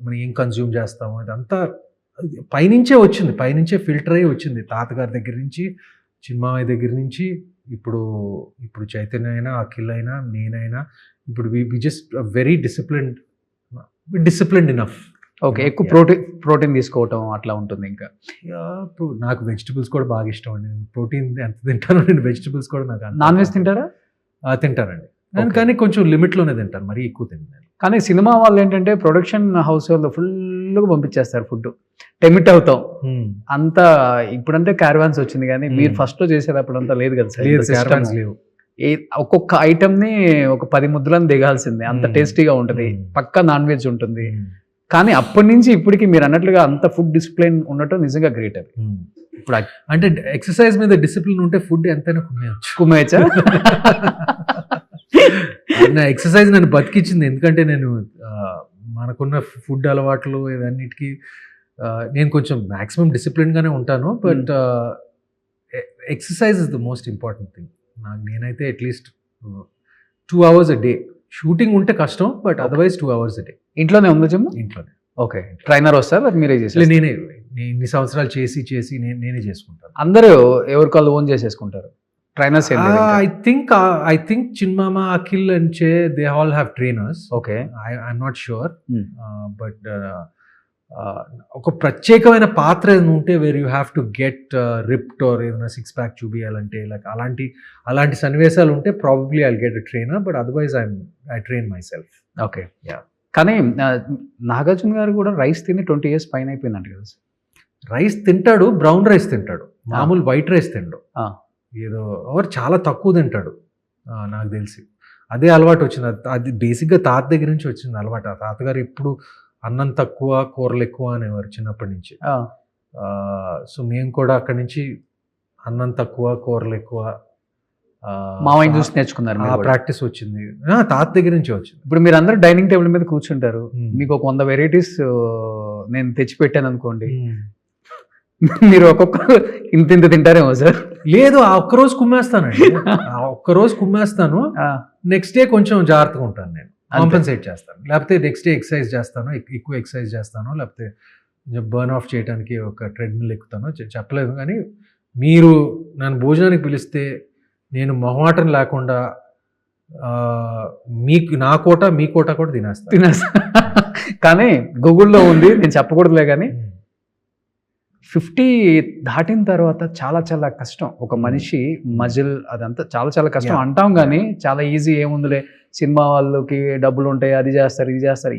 మనం ఏం కన్జ్యూమ్ చేస్తాము ఇదంతా పైనుంచే వచ్చింది, పైనుంచే ఫిల్టర్ అయ్యి వచ్చింది. తాతగారి దగ్గర నుంచి, చిన్నమామయ్య దగ్గర నుంచి, ఇప్పుడు చైతన్య అయినా, అఖిల్ అయినా, నేనైనా, ఇప్పుడు we just very disciplined enough. Okay. ఎక్కువ ప్రోటీన్ తీసుకోవటం అట్లా ఉంటుంది. ఇంకా నాకు వెజిటబుల్స్ కూడా బాగా ఇష్టం అండి. నేను ప్రోటీన్ ఎంత తింటాను, నేను వెజిటబుల్స్ కూడా నాకు నాన్ వెజ్ తింటారా? తింటానండి. Okay. కానీ కొంచెం లిమిట్లోనే తింటాను, మరీ ఎక్కువ తింటాను. కానీ సినిమా వాళ్ళు ఏంటంటే ప్రొడక్షన్ హౌస్ వాళ్ళు ఫుల్గా పంపించేస్తారు ఫుడ్, టెమిట్ అవుతాం అంతా. ఇప్పుడంటే క్యారవాన్స్ వచ్చింది కానీ మీరు ఫస్ట్ లో చేసేటప్పుడు అంతా లేదు కదా సార్. లేదు, caravans లేవు. ఒక్కొక్క ఐటమ్ ని ఒక 10 ముద్దులను దిగాల్సిందే, అంత టేస్టీగా ఉంటుంది. పక్కా నాన్ వెజ్ ఉంటుంది. కానీ అప్పటి నుంచి ఇప్పటికి మీరు అన్నట్లుగా అంత ఫుడ్ డిసిప్లిన్ ఉండటం నిజంగా గ్రేట్. అది ఇప్పుడు అంటే ఎక్సర్సైజ్ మీద డిసిప్లిన్ ఉంటే ఫుడ్ ఎంతైనా కుమ్మేయచ్చా? ఎక్సర్సైజ్ నన్ను బతికించింది. ఎందుకంటే నేను మనకున్న ఫుడ్ అలవాట్లు ఇవన్నిటికీ నేను కొంచెం మ్యాక్సిమం డిసిప్లిన్గానే ఉంటాను. But exercise is the most important thing. నేనైతే at least 2 hours a day. Shooting ఉంటే కష్టం, but otherwise 2 hours a day. ఇంట్లోనే ఉందా జిమ్? ఇంట్లోనే. ఓకే. ట్రైనర్ వస్తారు, మీరే చేస్తారు? నేనే ఇన్ని సంవత్సరాలు చేసి నేనే చేసుకుంటాను. అందరూ ఎవరికాళ్ళు ఓన్ చేసేసుకుంటారు, ట్రైనర్స్? ఐ థింక్ చిన్మామ, Akhil and Chay, they all have trainers. Okay. I'm not sure, but ఒక ప్రత్యేకమైన పాత్ర ఏదైనా ఉంటే where you have to get ripped or ఏదైనా 6 pack చూపించాలంటే, లైక్ అలాంటి సన్నివేశాలు ఉంటే probably I'll get a trainer, but otherwise I train myself. Okay. కానీ నాగార్జున గారు కూడా రైస్ తిని 20 years పైన అయిపోయిందంట కదా సార్? రైస్ తింటాడు, బ్రౌన్ రైస్ తింటాడు, మామూలు వైట్ రైస్ తింటాడు. ఏదో ఎవరు చాలా తక్కువ తింటాడు నాకు తెలిసి. అదే అలవాటు వచ్చింది. అది బేసిక్గా తాత దగ్గర నుంచి వచ్చింది అలవాటు. ఆ తాతగారు ఎప్పుడు అన్నం తక్కువ కూరలు ఎక్కువ అనేవారు చిన్నప్పటి నుంచి. సో మేము కూడా అక్కడి నుంచి అన్నం తక్కువ కూరలు ఎక్కువ మామయ్య చూసి నేర్చుకున్నారు. ఆ ప్రాక్టీస్ వచ్చింది, తాత దగ్గర నుంచి వచ్చింది. ఇప్పుడు మీరు అందరూ డైనింగ్ టేబుల్ మీద కూర్చుంటారు, మీకు ఒక 100 varieties నేను తెచ్చిపెట్టాను అనుకోండి, మీరు ఒక్కొక్కరు ఇంత తింటారేమో సార్? లేదు, ఆ ఒక్కరోజు కుమ్మేస్తానండి. ఆ ఒక్కరోజు కుమ్మేస్తాను, నెక్స్ట్ డే కొంచెం జాగ్రత్తగా ఉంటాను, నేను కాంపెన్సేట్ చేస్తాను. లేకపోతే నెక్స్ట్ డే ఎక్సర్సైజ్ చేస్తాను, ఎక్కువ ఎక్సర్సైజ్ చేస్తాను, లేకపోతే బర్న్ ఆఫ్ చేయడానికి ఒక ట్రెడ్మిల్ ఎక్కుతాను. చెప్పలేదు, కానీ మీరు నన్ను భోజనానికి పిలిస్తే నేను మొహమాటం లేకుండా నా కోట మీ కోట కూడా తినేస్తా. కానీ గూగుల్లో ఉంది, నేను చెప్పకూడదులే, కానీ 50 దాటిన తర్వాత చాలా చాలా కష్టం. ఒక మనిషి మజిల్ అదంతా చాలా కష్టం అంటాం, కానీ చాలా ఈజీ ఏముందిలే, సినిమా వాళ్ళకి డబ్బులు ఉంటాయి, అది చేస్తారు ఇది చేస్తారు.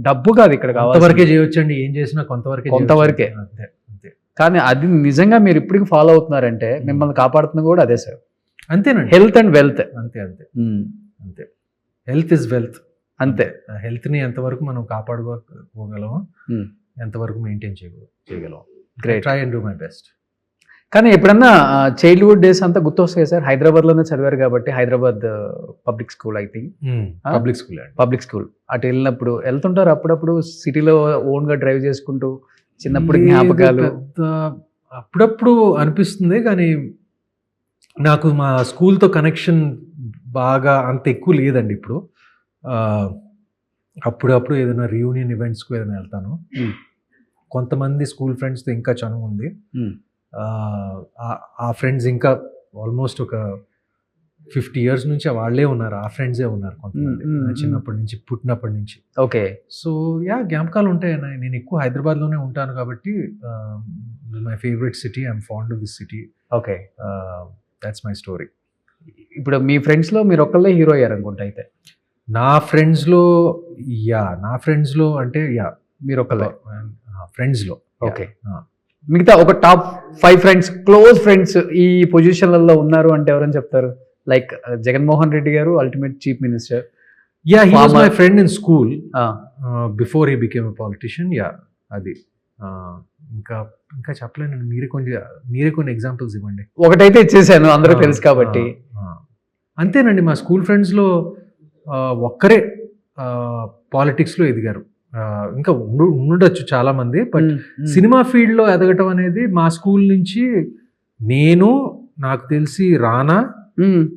డబ్బు కాదు ఇక్కడ కొంతవరకే చేయొచ్చండి, ఏం చేసినా కొంతవరకే. అంతే. కానీ అది నిజంగా మీరు ఇప్పటికి ఫాలో అవుతున్నారంటే మిమ్మల్ని కాపాడుతుంది కూడా అదే సార్. అంతేనండి, హెల్త్ అండ్ వెల్త్. అంతే. Health is wealth. అంతే. హెల్త్ని ఎంతవరకు మనం కాపాడుకోగలమో, ఎంతవరకు మెయింటైన్ చేయగలం. Great. Try and do my best. కానీ ఎప్పుడన్నా చైల్డ్హుడ్ డేస్ అంతా గుర్తొస్తాయి సార్? హైదరాబాద్లోనే చదివారు కాబట్టి, Hyderabad public school, I think public school అటు వెళ్ళినప్పుడు వెళ్తుంటారు అప్పుడప్పుడు, సిటీలో ఓన్గా డ్రైవ్ చేసుకుంటూ, చిన్నప్పుడు జ్ఞాపకాలు? అప్పుడప్పుడు అనిపిస్తుంది, కానీ నాకు మా స్కూల్తో కనెక్షన్ బాగా అంత ఎక్కువ లేదండి ఇప్పుడు. అప్పుడప్పుడు ఏదైనా రియూనియన్ ఈవెంట్స్కి ఏదైనా వెళ్తాను. కొంతమంది స్కూల్ ఫ్రెండ్స్తో ఇంకా చనువు ఉంది. ఆ ఫ్రెండ్స్ ఇంకా ఆల్మోస్ట్ ఒక 50 years నుంచి వాళ్ళే ఉన్నారు, ఆ ఫ్రెండ్సే ఉన్నారు కొంతమంది, చిన్నప్పటి నుంచి, పుట్టినప్పటి నుంచి. ఓకే. సో జ్ఞాపకాలు ఉంటాయి. నేను ఎక్కువ హైదరాబాద్లోనే ఉంటాను కాబట్టి, my favourite city, I'm fond of this city. Okay. That's my story. ఇప్పుడు మీ ఫ్రెండ్స్లో మీరు ఒక్కళ్ళే హీరో అయ్యారు అనుకుంటా అయితే? నా ఫ్రెండ్స్లో అంటే మీరు ఒక్కళ్ళే ఫ్రెండ్స్లో. ఓకే. మిగతా ఒక టాప్ 5 ఫ్రెండ్స్, క్లోజ్ ఫ్రెండ్స్ ఈ పొజిషన్లలో ఉన్నారు అంటే ఎవరని చెప్తారు? లైక్ జగన్మోహన్ రెడ్డి గారు ultimate chief minister. Yeah, he was Farmer. My friend in school before he became a politician. Yeah, అది ఇంకా ఇంకా చెప్పలేనండి. మీరే కొన్ని ఎగ్జాంపుల్స్ ఇవ్వండి. ఒకటైతే ఇచ్చేసాను, అందరూ తెలుసు కాబట్టి. అంతేనండి, మా స్కూల్ ఫ్రెండ్స్లో ఒక్కరే పాలిటిక్స్లో ఎదిగారు. ఇంకా ఉండొచ్చు చాలా మంది, బట్ సినిమా ఫీల్డ్లో ఎదగటం అనేది మా స్కూల్ నుంచి నేను, నాకు తెలిసి రానా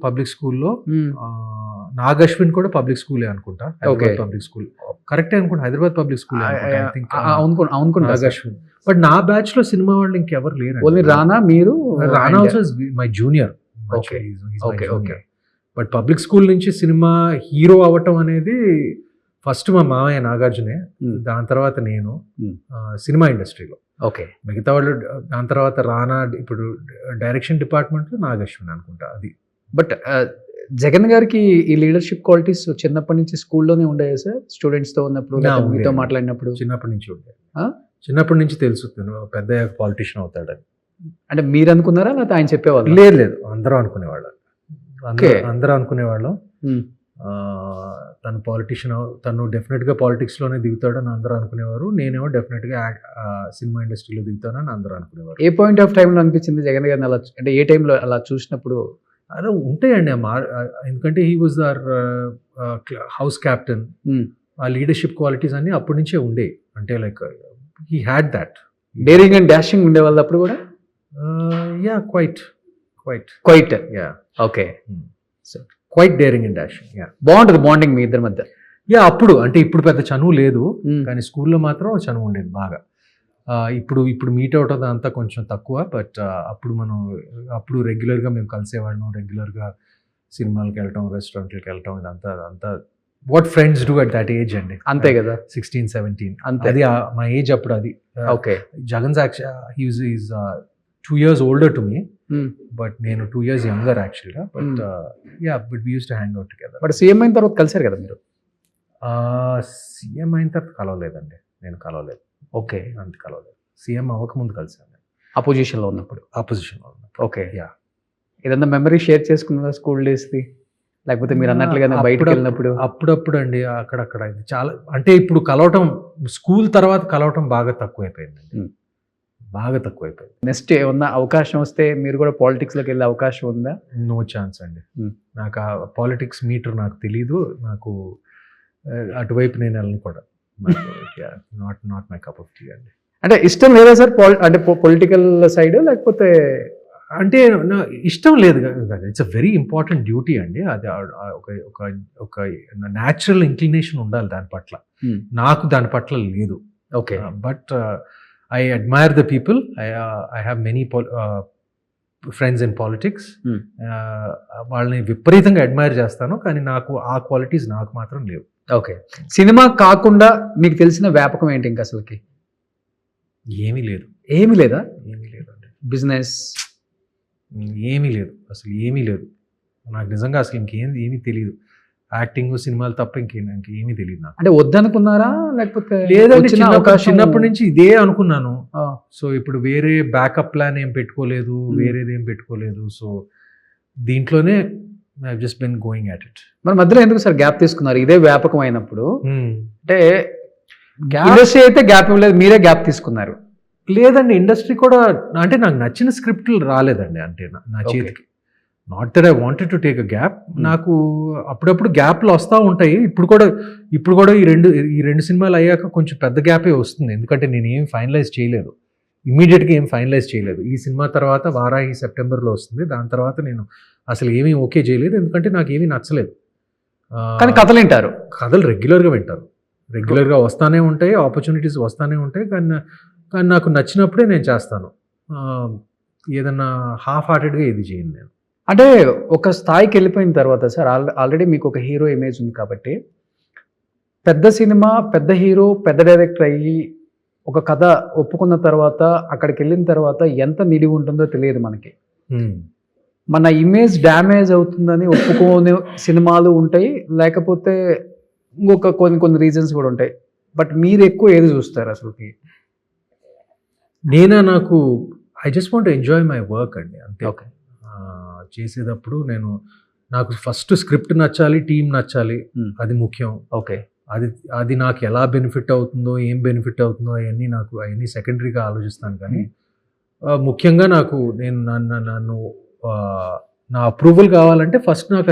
పబ్లిక్ స్కూల్లో, నాగశ్విన్ కూడా పబ్లిక్ స్కూలే అనుకుంటా, హైదరాబాద్ పబ్లిక్ స్కూల్. కరెక్టే అనుకుంటా, హైదరాబాద్ పబ్లిక్ స్కూల్ అనుకుంటా. నాగశ్విన్. బట్ నా బ్యాచ్ లో సినిమా వాళ్ళు ఇంకెవరు లేరు. ఓన్లీ రానా, మీరు, రానా also my junior. Okay. Okay. But public school నుంచి సినిమా హీరో అవ్వటం అనేది ఫస్ట్ మా మామయ్య నాగార్జునే, దాని తర్వాత నేను సినిమా ఇండస్ట్రీలో. ఓకే. మిగతా వాళ్ళు దాని తర్వాత రానా, ఇప్పుడు డైరెక్షన్ డిపార్ట్మెంట్లో నాగశ్విన్ అనుకుంటా. అది బట్ జగన్ గారికి ఈ లీడర్షిప్ క్వాలిటీస్ చిన్నప్పటి నుంచి స్కూల్లోనే ఉండేవి సార్? స్టూడెంట్స్ తో ఉన్నప్పుడు, లేకపోతే ఉండేవి. మీతో మాట్లాడినప్పుడు? చిన్నప్పటి నుంచి ఉండే. ఆ? చిన్నప్పటి నుంచి తెలుసు పెద్ద పాలిటిషియన్ అవుతాడని. అంటే మీరు అనుకున్నారా, లేకపోతే ఆయన చెప్పేవాళ్ళు? లేదు, అందరూ అనుకునేవాళ్ళం. అందరూ అనుకునేవాళ్ళం తను పాలిటిషియన్, తను డెఫినెట్గా పాలిటిక్స్లోనే దిగుతాడని అందరూ అనుకునేవారు. నేనేమో డెఫినెట్గా సినిమా ఇండస్ట్రీలో దిగుతానని అందరూ అనుకునేవారు. ఏ పాయింట్ ఆఫ్ టైంలో అనిపించింది జగన్ గారిని అలా, అంటే ఏ టైంలో అలా చూసినప్పుడు? అలా ఉంటాయండి ఎందుకంటే he was our house captain. ఆ లీడర్షిప్ క్వాలిటీస్ అన్ని అప్పటి నుంచే ఉండే. అంటే like he had that daring and dashing ఉండేవాళ్ళు అప్పుడు కూడా? Yeah, quite yeah. Okay. Quite daring and dashing. Yeah, బాగుంటుంది బాండింగ్ మీ ఇద్దరి మధ్య. యా, అప్పుడు అంటే ఇప్పుడు పెద్ద చనువు లేదు, కానీ స్కూల్లో మాత్రం చనువు ఉండేది బాగా. ఇప్పుడు మీట్ అవుట్ అంతా కొంచెం తక్కువ, బట్ అప్పుడు రెగ్యులర్గా మేము కలిసేవాళ్ళం, రెగ్యులర్గా సినిమాలకు వెళ్ళటం, రెస్టారెంట్లకు వెళ్ళటం, ఇదంతా what friends do at that age అండి. అంతే కదా, 16-17 అంతే. అది మా ఏజ్ అప్పుడు. అది okay. Jagan is 2 years older to me, but నేను 2 years younger actually. But but we used to hang out together. But CM అయిన తర్వాత కలిసారు కదా మీరు? సీఎం అయిన తర్వాత కలవలేదండి, నేను కలవలేదు. ఓకే. అంత కలవలేదు. సీఎం అవ్వకముందు కలిసాను, అపోజిషన్లో ఉన్నప్పుడు. ఆపోజిషన్లో ఉన్నప్పుడు. ఓకే. ఏదన్నా మెమరీ షేర్ చేసుకున్నారా స్కూల్ డేస్ది, లేకపోతే మీరు అన్నట్లుగానే బయటకు వెళ్ళినప్పుడు? అప్పుడప్పుడు అండి, అక్కడక్కడ. ఇది చాలా, అంటే ఇప్పుడు కలవటం, స్కూల్ తర్వాత కలవటం బాగా తక్కువైపోయిందండి, బాగా తక్కువైపోయింది. నెక్స్ట్ ఏమన్నా అవకాశం వస్తే మీరు కూడా పాలిటిక్స్లోకి వెళ్ళే అవకాశం ఉందా? నో ఛాన్స్ అండి. నాకు ఆ పాలిటిక్స్ మీటర్ నాకు తెలీదు, నాకు అటువైపు నేను వెళ్ళను కూడా. Not my cup of tea అండి. అంటే ఇష్టం లేదా సార్ అంటే పొలిటికల్ సైడ్, లేకపోతే? అంటే ఇష్టం లేదు కదా, it's a very important duty అండి. అది ఒక న్యాచురల్ ఇంక్లినేషన్ ఉండాలి దాని పట్ల. నాకు దాని పట్ల లేదు. Okay. But I admire the people. I have many friends in politics. వాళ్ళని విపరీతంగా అడ్మైర్ చేస్తాను, కానీ నాకు ఆ క్వాలిటీస్ నాకు మాత్రం లేవు. ఓకే. సినిమా కాకుండా మీకు తెలిసిన వ్యాపకం ఏంటి ఇంకా అసలుకి? ఏమీ లేదు. ఏమీ లేదా? ఏమీ లేదండి. బిజినెస్ ఏమీ లేదు, అసలు ఏమీ లేదు. నాకు నిజంగా అసలు ఏమీ తెలియదు. యాక్టింగ్, సినిమాలు తప్ప ఇంకేమీ తెలియదు నాకు. అంటే వద్దనుకున్నారా, లేకపోతే? లేదండి, చిన్నప్పటి నుంచి ఇదే అనుకున్నాను. సో ఇప్పుడు వేరే బ్యాకప్ ప్లాన్ ఏం పెట్టుకోలేదు, వేరేది ఏం పెట్టుకోలేదు. సో దీంట్లోనే I just bin going at it. మరి మధ్యలో ఎందుకు సార్ గ్యాప్ తీసుకున్నారు? ఇదే వ్యాపకం అయినప్పుడు. అంటే ఇండస్ట్రీ అయితే గ్యాప్ ఇవ్వలేదు, మీరే గ్యాప్ తీసుకున్నారు. లేదండి, ఇండస్ట్రీ కూడా అంటే నాకు నచ్చిన స్క్రిప్ట్లు రాలేదండి, అంటే నా చేతికి. Not that I wanted to take a gap. నాకు అప్పుడప్పుడు గ్యాప్లు వస్తూ ఉంటాయి. ఇప్పుడు కూడా ఈ రెండు సినిమాలు అయ్యాక కొంచెం పెద్ద గ్యాపే వస్తుంది, ఎందుకంటే నేను ఏం ఫైనలైజ్ చేయలేదు, ఇమీడియట్గా ఏం ఫైనలైజ్ చేయలేదు. ఈ సినిమా తర్వాత వారాహి సెప్టెంబర్లో వస్తుంది, దాని తర్వాత నేను అసలు ఏమీ ఓకే చేయలేదు, ఎందుకంటే నాకు ఏమీ నచ్చలేదు. కానీ కథలు వింటారు, కథలు రెగ్యులర్గా వింటారు, రెగ్యులర్గా వస్తూనే ఉంటాయి, ఆపర్చునిటీస్ వస్తూనే ఉంటాయి. కానీ నాకు నచ్చినప్పుడే నేను చేస్తాను. ఏదన్నా హాఫ్ హార్టెడ్గా ఇది చేయను నేను. అంటే ఒక స్థాయికి వెళ్ళిపోయిన తర్వాత సార్, ఆల్రెడీ మీకు ఒక హీరో ఇమేజ్ ఉంది కాబట్టి, పెద్ద సినిమా, పెద్ద హీరో, పెద్ద డైరెక్టర్ అయ్యి ఒక కథ ఒప్పుకున్న తర్వాత అక్కడికి వెళ్ళిన తర్వాత ఎంత నిడివి ఉంటుందో తెలియదు మనకి. మన ఇమేజ్ డ్యామేజ్ అవుతుందని ఒప్పుకోని సినిమాలు ఉంటాయి, లేకపోతే ఇంకొక కొన్ని రీజన్స్ కూడా ఉంటాయి. బట్ మీరు ఎక్కువ ఏది చూస్తారు అసలుకి? నాకు I just want to enjoy my work అండి, అంతే. ఓకే. చేసేటప్పుడు నేను నాకు ఫస్ట్ స్క్రిప్ట్ నచ్చాలి, టీం నచ్చాలి, అది ముఖ్యం. ఓకే. అది నాకు ఎలా బెనిఫిట్ అవుతుందో, ఏం బెనిఫిట్ అవుతుందో అవన్నీ సెకండరీగా ఆలోచిస్తాను. కానీ ముఖ్యంగా నాకు నన్ను నా అప్రూవల్ కావాలంటే ఫస్ట్ నాకు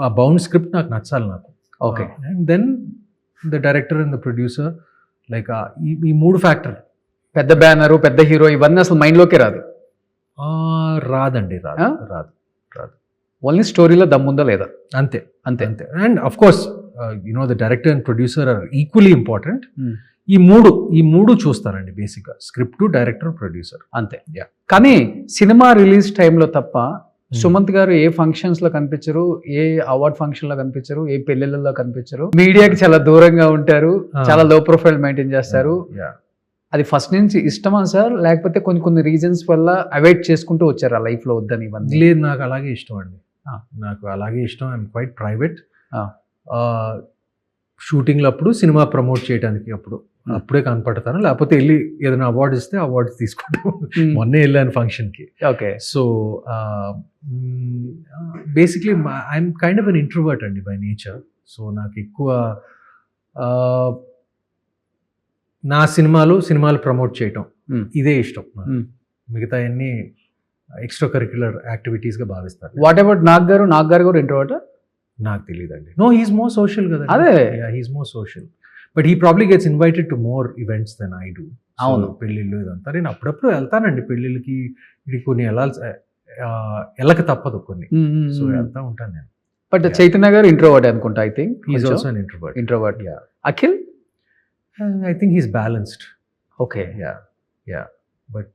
ఆ బౌండ్ స్క్రిప్ట్ నాకు నచ్చాలి నాకు. Okay. And then the director and the producer, like ఈ 3 ఫ్యాక్టర్. పెద్ద బ్యానరు, పెద్ద హీరో ఇవన్నీ అసలు మైండ్లోకే రాదు. రాదండి, రాదు. ఓన్లీ స్టోరీలో దమ్ముందా లేదా అంతే. అంతే. And of course the director and producer are equally important. ఈ మూడు చూస్తారండి బేసిక్గా, స్క్రిప్ట్, డైరెక్టర్, ప్రొడ్యూసర్. అంతే. కానీ సినిమా రిలీజ్ టైంలో తప్ప సుమంత్ గారు ఏ ఫంక్షన్స్ లో కనిపించరు, ఏ అవార్డ్ ఫంక్షన్ లో కనిపించరు, ఏ పెళ్లిళ్ళలో కనిపించరు. మీడియాకి చాలా దూరంగా ఉంటారు, చాలా లో ప్రొఫైల్ మెయింటైన్ చేస్తారు. అది ఫస్ట్ నుంచి ఇష్టమా సార్, లేకపోతే కొన్ని రీజన్స్ వల్ల అవాయిడ్ చేసుకుంటూ వచ్చారు ఆ లైఫ్ లో వద్దని ఇవన్నీ? లేదు, నాకు అలాగే ఇష్టం అండి. నాకు అలాగే ఇష్టం. I'm quite private. షూటింగ్లు అప్పుడు, సినిమా ప్రమోట్ చేయడానికి అప్పుడే కనపడతాను. లేకపోతే వెళ్ళి ఏదైనా అవార్డు ఇస్తే అవార్డ్స్ తీసుకుంటాను. మొన్నే వెళ్ళాను ఫంక్షన్కి. Okay. So basically I'm kind of an introvert అండి బై నేచర్. సో నాకు ఎక్కువ నా సినిమాలు ప్రమోట్ చేయటం ఇదే ఇష్టం. మిగతా అన్ని ఎక్స్ట్రా కరిక్యులర్ యాక్టివిటీస్గా భావిస్తారు. వాట్ అబౌట్ నాగ్ గారు కూడా ఇంట్రోవర్ట్? నాకు తెలియదండి. నో, హీఈస్ మోర్ సోషల్ కదా. అదే, he's more social, but he probably gets invited to more events than I do. అవును, పెళ్ళిళ్ళు ఇదంతా నేను అప్పుడప్పుడు వెళ్తానండి పెళ్ళిళ్ళకి. ఇది కొన్ని వెళ్ళక తప్పదు కొన్ని, సో వెళ్తా ఉంటాను నేను. బట్ చైతన్య గారు ఇంట్రోవర్ట్ అనుకుంటా. I think he's also an introvert. Akhil I think he's balanced. Okay. Yeah. But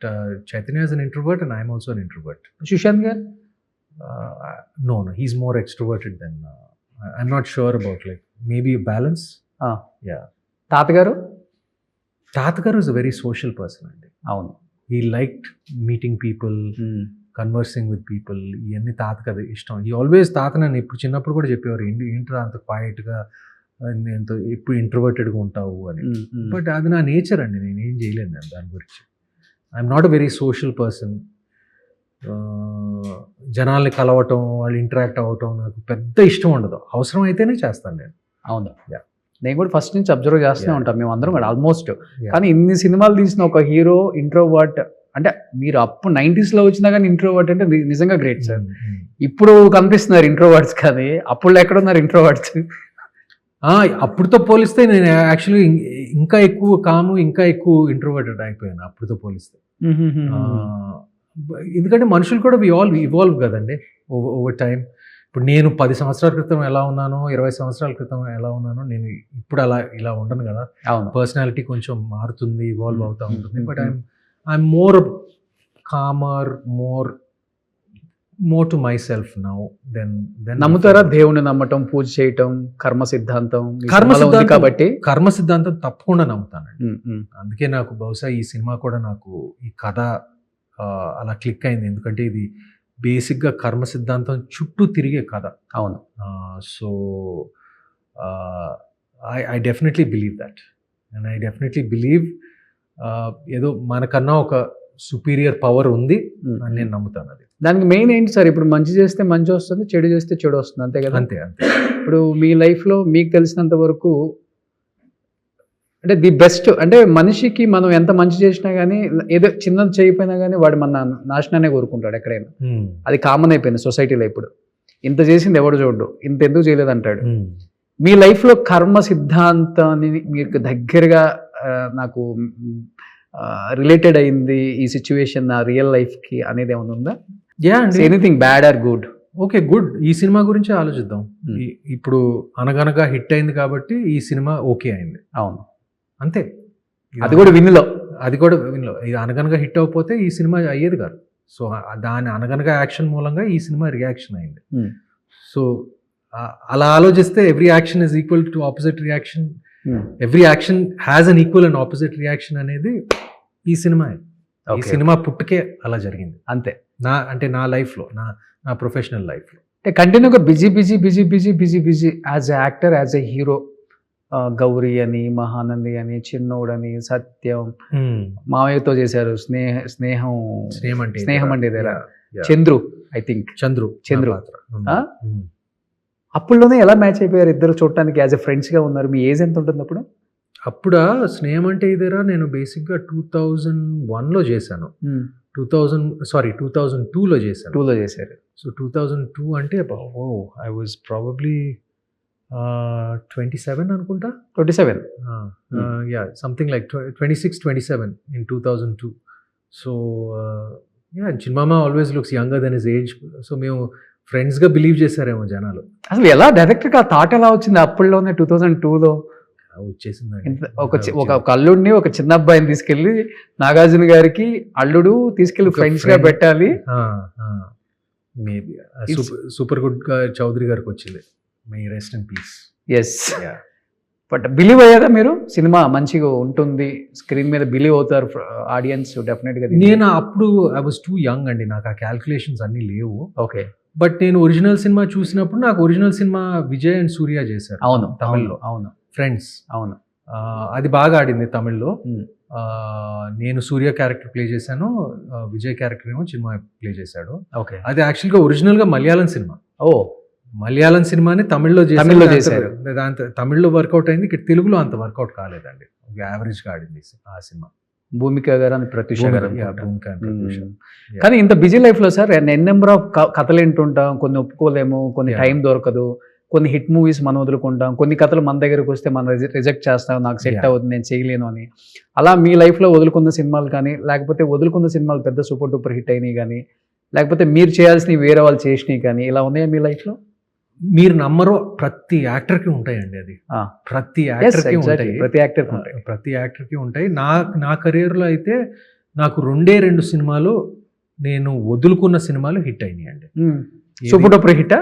Chaitanya is an introvert and I'm also an introvert. Sushant gar? No, he's more extroverted than. I'm not sure about, like, maybe a balance. Yeah. Tata garu is a very social person. Avunu. He liked meeting people, conversing with people. Iyanni Tata kada ishtam. He always Tata nanu ippudu chinnappudu kuda cheppevaru, ఏంట్రా అంత quiet గా, ఎంతో ఎప్పుడు ఇంట్రోవర్టెడ్గా ఉంటావు అని. But అది నా nature అండి, నేను ఏం చేయలేను దాని గురించి. I'm not a very social person. జనాల్ని కలవటం, వాళ్ళు ఇంటరాక్ట్ అవ్వటం నాకు పెద్ద ఇష్టం ఉండదు. అవసరం అయితేనే చేస్తాను నేను. అవును, నేను కూడా ఫస్ట్ నుంచి అబ్జర్వ్ చేస్తూనే ఉంటాం మేము అందరం కూడా ఆల్మోస్ట్. కానీ ఇన్ని సినిమాలు తీసిన ఒక హీరో ఇంట్రోవర్ట్ అంటే, మీరు అప్పుడు 90s లో వచ్చినా కానీ ఇంట్రోవర్ట్ అంటే నిజంగా గ్రేట్ సార్. ఇప్పుడు కనిపిస్తున్నారు ఇంట్రోవర్ట్స్, కానీ అప్పుడు ఎక్కడున్నారు ఇంట్రోవర్ట్స్? అప్పుడుతో పోలిస్తే నేను యాక్చువల్లీ ఇంకా ఎక్కువ కాము, ఇంకా ఎక్కువ ఇంట్రోవర్టెడ్ అయిపోయాను అప్పుడుతో పోలిస్తే. ఎందుకంటే మనుషులు కూడా ఇవాల్వ్ కదండి ఓవర్ టైం. ఇప్పుడు నేను 10 సంవత్సరాల క్రితం ఎలా ఉన్నానో, 20 సంవత్సరాల క్రితం ఎలా ఉన్నానో, నేను ఇప్పుడు ఇలా ఉండను కదా. పర్సనాలిటీ కొంచెం మారుతుంది, ఇవాల్వ్ అవుతూ ఉంటుంది. But I'm more comer, more to myself now than నమ్ముతారా? దేవుని నమ్మటం, పూజ చేయటం, కర్మ సిద్ధాంతం కాబట్టి కర్మ సిద్ధాంతం తప్పకుండా నమ్ముతానండి. అందుకే నాకు బహుశా ఈ సినిమా కూడా నాకు ఈ కథ అలా క్లిక్ అయింది. ఎందుకంటే ఇది బేసిక్గా కర్మ సిద్ధాంతం చుట్టూ తిరిగే కథ. అవును. So I definitely believe that, and I definitely believe ఏదో మనకన్నా ఒక సుపీరియర్ పవర్ ఉంది అని నేను నమ్ముతాను. అది దానికి మెయిన్ ఏంటి సార్? ఇప్పుడు మంచి చేస్తే మంచి వస్తుంది, చెడు చేస్తే చెడు వస్తుంది, అంతే కదా? అంతే. ఇప్పుడు మీ లైఫ్లో మీకు తెలిసినంత వరకు అంటే ది బెస్ట్ అంటే, మనిషికి మనం ఎంత మంచి చేసినా కానీ, ఏదో చిన్నది చేయకపోయినా కానీ వాడు మన నాశనాన్ని కోరుకుంటాడు ఎక్కడైనా. అది కామన్ అయిపోయింది సొసైటీలో. ఇప్పుడు ఇంత చేసింది ఎవడు చూడు, ఇంత ఎందుకు చేయలేదు అంటాడు. మీ లైఫ్లో కర్మ సిద్ధాంతాన్ని మీకు దగ్గరగా నాకు రిలేటెడ్ అయింది ఈ సిచ్యువేషన్ నా రియల్ లైఫ్కి అనేది ఏమైనా ఉందా? Anything bad or good? Okay, good. ఈ సినిమా గురించి ఆలోచిద్దాం. ఇప్పుడు అనగనగా హిట్ అయింది కాబట్టి ఈ సినిమా ఓకే అయింది. అవును, అంతే. అది కూడా విన్లో. ఇది అనగనగా హిట్ అవ్వకపోతే ఈ సినిమా అయ్యేది కాదు. సో దాని అనగనగా యాక్షన్ మూలంగా ఈ సినిమా రియాక్షన్ అయింది. సో అలా ఆలోచిస్తే every action is equal to opposite reaction, every action has an equal and opposite reaction అనేది ఈ సినిమా. ఈ సినిమా పుట్టుకే అలా జరిగింది. అంతే. నా లైఫ్లో, నా ప్రొఫెషనల్ లైఫ్లో అంటే కంటిన్యూగా busy as a actor, as a hero. Gauri అని, మహానంది అని, చిన్నోడని, సత్యం, మావయ్యతో చేశారు, స్నేహం అంటే చంద్రు ఐ థింక్. చంద్రు చంద్రు. నా పాత్ర. ఆ? అప్పుడులోనే ఎలా మ్యాచ్ అయిపోయారు ఇద్దరు చూడటానికి యాజ్ ఎ ఫ్రెండ్స్గా ఉన్నారు? మీ ఏజ్ ఎంత ఉంటుంది అప్పుడు? అప్పుడా స్నేహం అంటే ఇదేరా నేను బేసిక్గా 2001లో చేశాను. 2002లో చేశాను. 2లో చేశారు. సో 2002 అంటే ఐ వాజ్ ప్రాబబ్లీ 27 అనుకుంటా. 27. Yeah something like 26-27 in 2002. So చిన్నమామ always looks younger than his age. So మేము ఫ్రెండ్స్గా బిలీవ్ చేశారేమో జనాలు. అసలు ఎలా డైరెక్ట్గా ఆ థాట్ ఎలా వచ్చింది అప్పుడులోనే 2002లో? వచ్చేసిందండి. ఒక అల్లుడిని ఒక చిన్న అబ్బాయిని తీసుకెళ్ళి నాగార్జున గారికి అల్లుడు తీసుకెళ్ళి ఫ్రెండ్స్ గా పెట్టాలి. మేబీ సూపర్ గుడ్ చౌదరి గారికి వచ్చింది. May rest in peace. Yes. But believe అయ్యారా మీరు? సినిమా మంచిగా ఉంటుంది స్క్రీన్ మీద బిలీవ్ అవుతారు ఆడియన్స్ డెఫినెట్ గా? నేను అప్పుడు ఐ వాజ్ టూ యంగ్ అండి, నాకు ఆ క్యాల్కులేషన్స్ అన్ని లేవు. ఓకే. బట్ నేను ఒరిజినల్ సినిమా చూసినప్పుడు నాకు ఒరిజినల్ సినిమా విజయ్ అండ్ సూర్య చేశారు. అవును, తమిళ్లో. అవును, ఫ్రెండ్స్. అవును. అది బాగా ఆడింది తమిళ్లో. నేను సూర్య క్యారెక్టర్ ప్లే చేశాను, విజయ్ క్యారెక్టర్ ఏమో సినిమా ప్లే చేశాడు. ఓకే. అది యాక్చువల్గా ఒరిజినల్గా మలయాళం సినిమా. ఓ, మలయాళం సినిమాని తమిళ్లో చేశారు. దాంతో తమిళ్లో వర్కౌట్ అయింది, ఇక్కడ తెలుగులో అంత వర్కౌట్ కాలేదండి. యావరేజ్గా ఆడింది ఆ సినిమా. భూమిక గారు అని ప్రత్యూష గారు. కానీ ఇంత బిజీ లైఫ్ లో సార్ నెంబర్ ఆఫ్ కథలు వింటుంటాం, కొన్ని ఒప్పుకోలేము, కొన్ని టైం దొరకదు, కొన్ని హిట్ మూవీస్ మనం వదులుకుంటాం, కొన్ని కథలు మన దగ్గరకు వస్తే మనం రిజెక్ట్ చేస్తాం, నాకు సెట్ అవుతుంది, నేను చేయలేను అని. అలా మీ లైఫ్లో వదులుకున్న సినిమాలు కానీ, లేకపోతే వదులుకున్న సినిమాలు పెద్ద సూపర్ డూపర్ హిట్ అయినాయి కానీ, లేకపోతే మీరు చేయాల్సినవి వేరే వాళ్ళు చేసినవి కానీ, ఇలా ఉన్నాయా మీ లైఫ్లో? మీరు నమ్మరు, ప్రతి యాక్టర్కి ఉంటాయండి. అది ప్రతి యాక్టర్కి ఉంటాయి. ప్రతి యాక్టర్కి ఉంటాయి. నా కెరీర్లో అయితే నాకు 2 సినిమాలు నేను వదులుకున్న సినిమాలు హిట్ అయినాయి అండి. Super duper hit.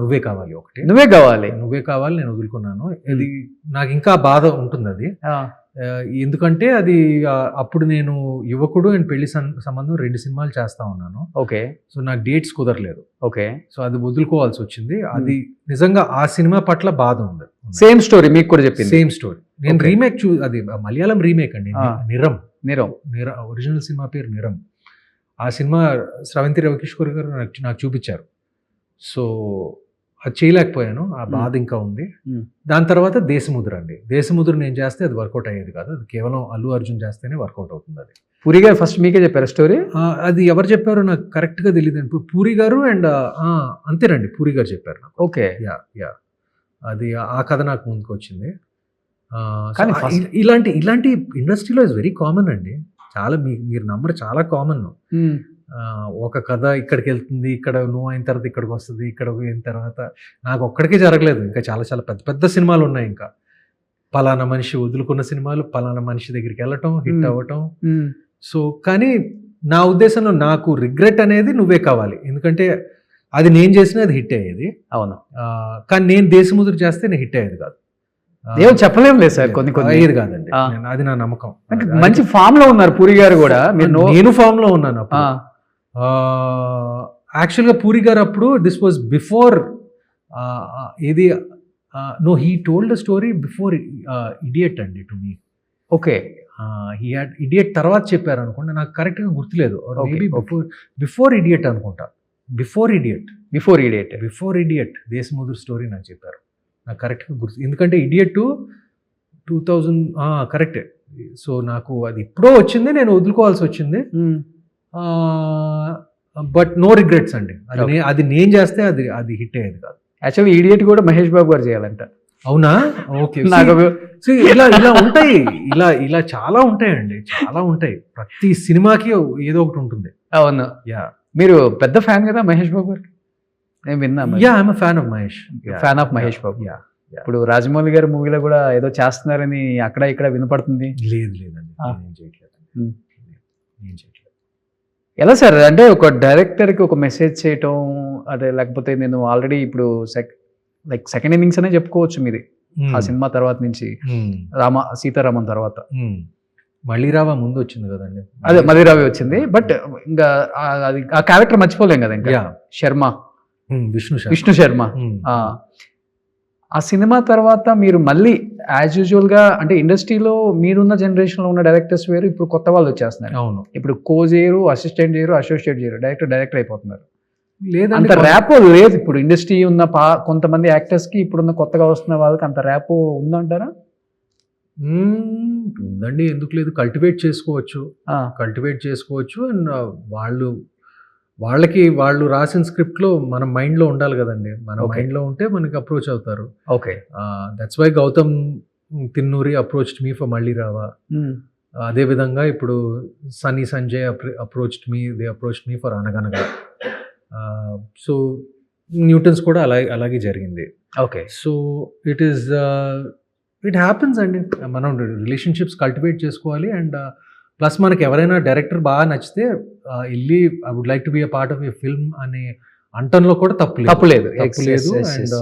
నువ్వే కావాలి ఒకటి. నువ్వే కావాలి నేను వదులుకున్నాను. ఇది నాకు ఇంకా బాధ ఉంటుంది అది. ఎందుకంటే అది అప్పుడు నేను యువకుడు అండ్ పెళ్లి సంబంధం 2 సినిమాలు చేస్తా ఉన్నాను. ఓకే. సో నాకు డేట్స్ కుదరలేదు. ఓకే. సో అది వదులుకోవాల్సి వచ్చింది. అది నిజంగా ఆ సినిమా పట్ల బాధ ఉంది. సేమ్ స్టోరీ మీకు కూడా చెప్పింది? Same story. నేను రీమేక్ అది మలయాళం రీమేక్ అండి. నిరం ఒరిజినల్ సినిమా పేరు నిరం. ఆ సినిమా స్రవంతి రవికిషోర్ గారు నాకు చూపించారు. సో అది చేయలేకపోయాను, ఆ బాధ ఇంకా ఉంది. దాని తర్వాత దేశముద్ర అండి. దేశముద్ర నేను చేస్తే అది వర్కౌట్ అయ్యేది కాదు, అది కేవలం అల్లు అర్జున్ చేస్తేనే వర్కౌట్ అవుతుంది. అది పూరి గారు ఫస్ట్ మీకే చెప్పారు స్టోరీ? అది ఎవరు చెప్పారో నాకు కరెక్ట్గా తెలియదు. పూరి గారు అండ్ అంతేనండి, పూరి గారు చెప్పారు నాకు. ఓకే. యా అది ఆ కథ నాకు ముందుకు వచ్చింది. కానీ ఇలాంటి ఇండస్ట్రీలో ఇస్ వెరీ కామన్ అండి. చాలా మీరు నమ్మరు, చాలా కామన్. ఒక కథ ఇక్కడికి వెళ్తుంది, ఇక్కడ నువ్వు అయిన తర్వాత ఇక్కడికి వస్తుంది, ఇక్కడ అయిన తర్వాత. నాకు ఒక్కడికే జరగలేదు, ఇంకా చాలా చాలా పెద్ద పెద్ద సినిమాలు ఉన్నాయి. ఇంకా పలానా మనిషి వదులుకున్న సినిమాలు, పలానా మనిషి దగ్గరికి వెళ్ళటం, హిట్ అవ్వటం. సో కానీ నా ఉద్దేశంలో నాకు రిగ్రెట్ అనేది నువ్వే కావాలి, ఎందుకంటే అది నేను చేసినా అది హిట్ అయ్యేది. అవును. కానీ నేను దేశముద్ర చేస్తే నేను హిట్ అయ్యేది కాదు. ఏం చెప్పలేం లేదు సార్, కొన్ని అయ్యేది కాదండి. అది నా నమ్మకం. మంచి ఫామ్ లో ఉన్నారు పూరి గారు కూడా. నేను ఫామ్ లో ఉన్నాను అప్పుడు. యాక్చువల్గా పూరి గారు అప్పుడు దిస్ వాజ్ బిఫోర్ ఇది he told the story before Idiot అండి to me. Okay. He had Idiot తర్వాత చెప్పారు అనుకుంటా, నాకు కరెక్ట్గా గుర్తులేదు. మేబీ బిఫోర్ ఇడియట్ అనుకుంటా. బిఫోర్ ఇడియట్ దేశముద్ర స్టోరీ నాకు చెప్పారు. నాకు కరెక్ట్గా గుర్తు, ఎందుకంటే ఇడియట్ 2000 కరెక్టే. సో నాకు అది ఎప్పుడో వచ్చింది, నేను వదులుకోవాల్సి వచ్చింది. బట్ నో రిగ్రెట్స్ అండి. అది నేను చేస్తే అది హిట్ అయ్యేది కాదు. యాక్చువల్లీ ఇడియట్ కూడా మహేష్ బాబు గారు చేయాలంట. అవునా? ఓకే. ఇలా ఉంటాయి, ఇలా చాలా ఉంటాయండి, చాలా ఉంటాయి. ప్రతి సినిమాకి ఏదో ఒకటి ఉంటుంది. అవును. యా. మీరు పెద్ద ఫ్యాన్ కదా మహేష్ బాబు గారికి? నేను విన్నా. I'm fan of Mahesh. Fan of Mahesh Babu. ఇప్పుడు రాజమౌళి గారి మూవీలో కూడా ఏదో చేస్తున్నారని అక్కడ ఇక్కడ వినపడుతుంది. లేదండి, ఎలా సార్? అంటే ఒక డైరెక్టర్కి ఒక మెసేజ్ చేయటం, అదే లేకపోతే నేను ఆల్రెడీ ఇప్పుడు సెకండ్ ఇన్నింగ్స్ అనే చెప్పుకోవచ్చు మీది ఆ సినిమా తర్వాత నుంచి, సీతారామన్ తర్వాత. మళ్ళీ రావా ముందు వచ్చింది కదండి. అదే మళ్ళీ రావే వచ్చింది. బట్ ఇంకా అది ఆ క్యారెక్టర్ మర్చిపోలేం కదా ఇంకా. శర్మ, విష్ణు శర్మ. ఆ సినిమా తర్వాత మీరు మళ్ళీ యాజ్ యూజువల్గా అంటే ఇండస్ట్రీలో మీరున్న జనరేషన్లో ఉన్న డైరెక్టర్స్ వేరు, ఇప్పుడు కొత్త వాళ్ళు వచ్చేస్తున్నారు. అవును. ఇప్పుడు కో చేయరు, అసిస్టెంట్ చేయరు, అసోసియేట్ చేయరు, డైరెక్టర్ అయిపోతున్నారు. లేదండి, అంత ర్యాపో లేదు ఇప్పుడు ఇండస్ట్రీ ఉన్న కొంతమంది యాక్టర్స్కి, ఇప్పుడున్న కొత్తగా వస్తున్న వాళ్ళకి అంత ర్యాపో ఉందంటారా? ఉందండి, ఎందుకు లేదు. కల్టివేట్ చేసుకోవచ్చు అండ్ వాళ్ళు రాసిన స్క్రిప్ట్లో మన మైండ్లో ఉండాలి కదండి. మన మైండ్లో ఉంటే మనకి అప్రోచ్ అవుతారు. Okay, that's why Gowtam Tinnanuri approached me for Malli Raava. అదే విధంగా ఇప్పుడు Sunny Sanjay approached me for Anaganaga. So న్యూటన్స్ కూడా అలాగే జరిగింది. ఓకే, సో ఇట్ హ్యాపెన్స్ అండి. మనం రిలేషన్షిప్స్ కల్టివేట్ చేసుకోవాలి. అండ్ ప్లస్ మనకి ఎవరైనా డైరెక్టర్ బాగా నచ్చితే వెళ్ళి I would like to be a part of a film అనే అంటంలో కూడా తప్పు లేదు. అండ్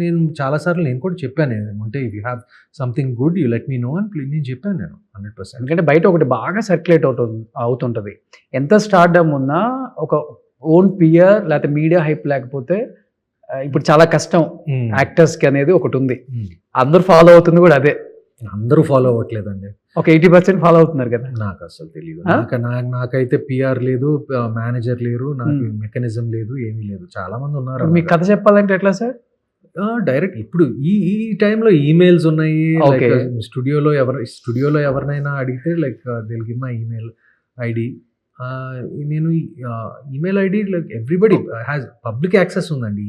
నేను చాలాసార్లు నేను కూడా చెప్పాను, అంటే if you have something good you let me know అని నేను చెప్పాను నేను 100%. ఎందుకంటే బయట ఒకటి బాగా సర్క్యులేట్ అవుతుంటుంది. ఎంత స్టార్డమ్ ఉన్నా ఒక ఓన్ పియర్ లేకపోతే మీడియా హైప్ లేకపోతే ఇప్పుడు చాలా కష్టం యాక్టర్స్కి అనేది ఒకటి ఉంది. అందరూ ఫాలో అవుతుంది కూడా అదే. అందరూ ఫాలో అవ్వట్లేదండి, ఒక 80% ఫాలో అవుతున్నారు కదా. నాకు అసలు తెలియదు. నాకైతే పిఆర్ లేదు, మేనేజర్ లేరు, నాకు మెకానిజం లేదు, ఏమీ లేదు. చాలా మంది ఉన్నారు. మీకు కథ చెప్పాలంటే ఎట్లా సార్? డైరెక్ట్ ఇప్పుడు ఈ టైంలో ఈమెయిల్స్ ఉన్నాయి. స్టూడియోలో ఎవరినైనా అడిగితే like they'll give my email ID. నేను email ID like everybody has public access ఉందండి.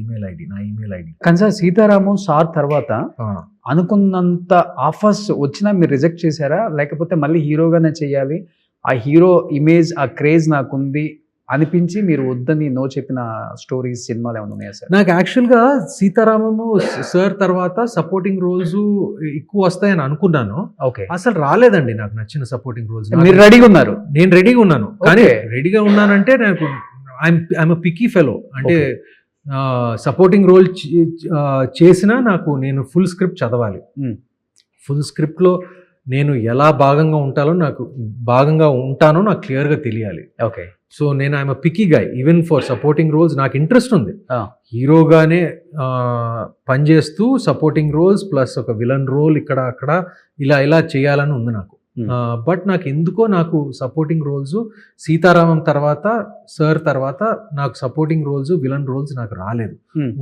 నా ఈమెయిల్ ఐడి. కానీ సార్ సీతారాము సార్ తర్వాత అనుకున్నంత ఆఫర్స్ వచ్చినా మీరు రిజెక్ట్ చేశారా, లేకపోతే మళ్ళీ హీరోగానే చేయాలి, ఆ హీరో ఇమేజ్ ఆ క్రేజ్ నాకుంది అనిపించి మీరు వద్దని నో చెప్పిన స్టోరీస్ సినిమాలు ఏమైనా ఉన్నాయా సార్? నాకు యాక్చువల్గా సీతారామము సార్ తర్వాత సపోర్టింగ్ రోల్స్ ఎక్కువ వస్తాయని అనుకున్నాను. ఓకే, అసలు రాలేదండి నాకు నచ్చిన సపోర్టింగ్ రోల్స్. మీరు రెడీగా ఉన్నారు? నేను రెడీగా ఉన్నాను, కానీ రెడీగా ఉన్నానంటే నాకు ఐఎమ్ పికీ ఫెలో. అంటే సపోర్టింగ్ రోల్ చేసినా నేను ఫుల్ స్క్రిప్ట్ చదవాలి. ఫుల్ స్క్రిప్ట్లో నేను ఎలా భాగంగా ఉంటానో నాకు క్లియర్గా తెలియాలి. ఓకే, సో నేను I'm picky guy even for supporting roles. నాకు ఇంట్రెస్ట్ ఉంది హీరోగానే పనిచేస్తూ సపోర్టింగ్ రోల్స్ ప్లస్ ఒక విలన్ రోల్ ఇక్కడ అక్కడ ఇలా చేయాలని ఉంది నాకు. బట్ నాకు సపోర్టింగ్ రోల్స్ సీతారామం తర్వాత సార్ తర్వాత నాకు సపోర్టింగ్ రోల్స్ విలన్ రోల్స్ నాకు రాలేదు.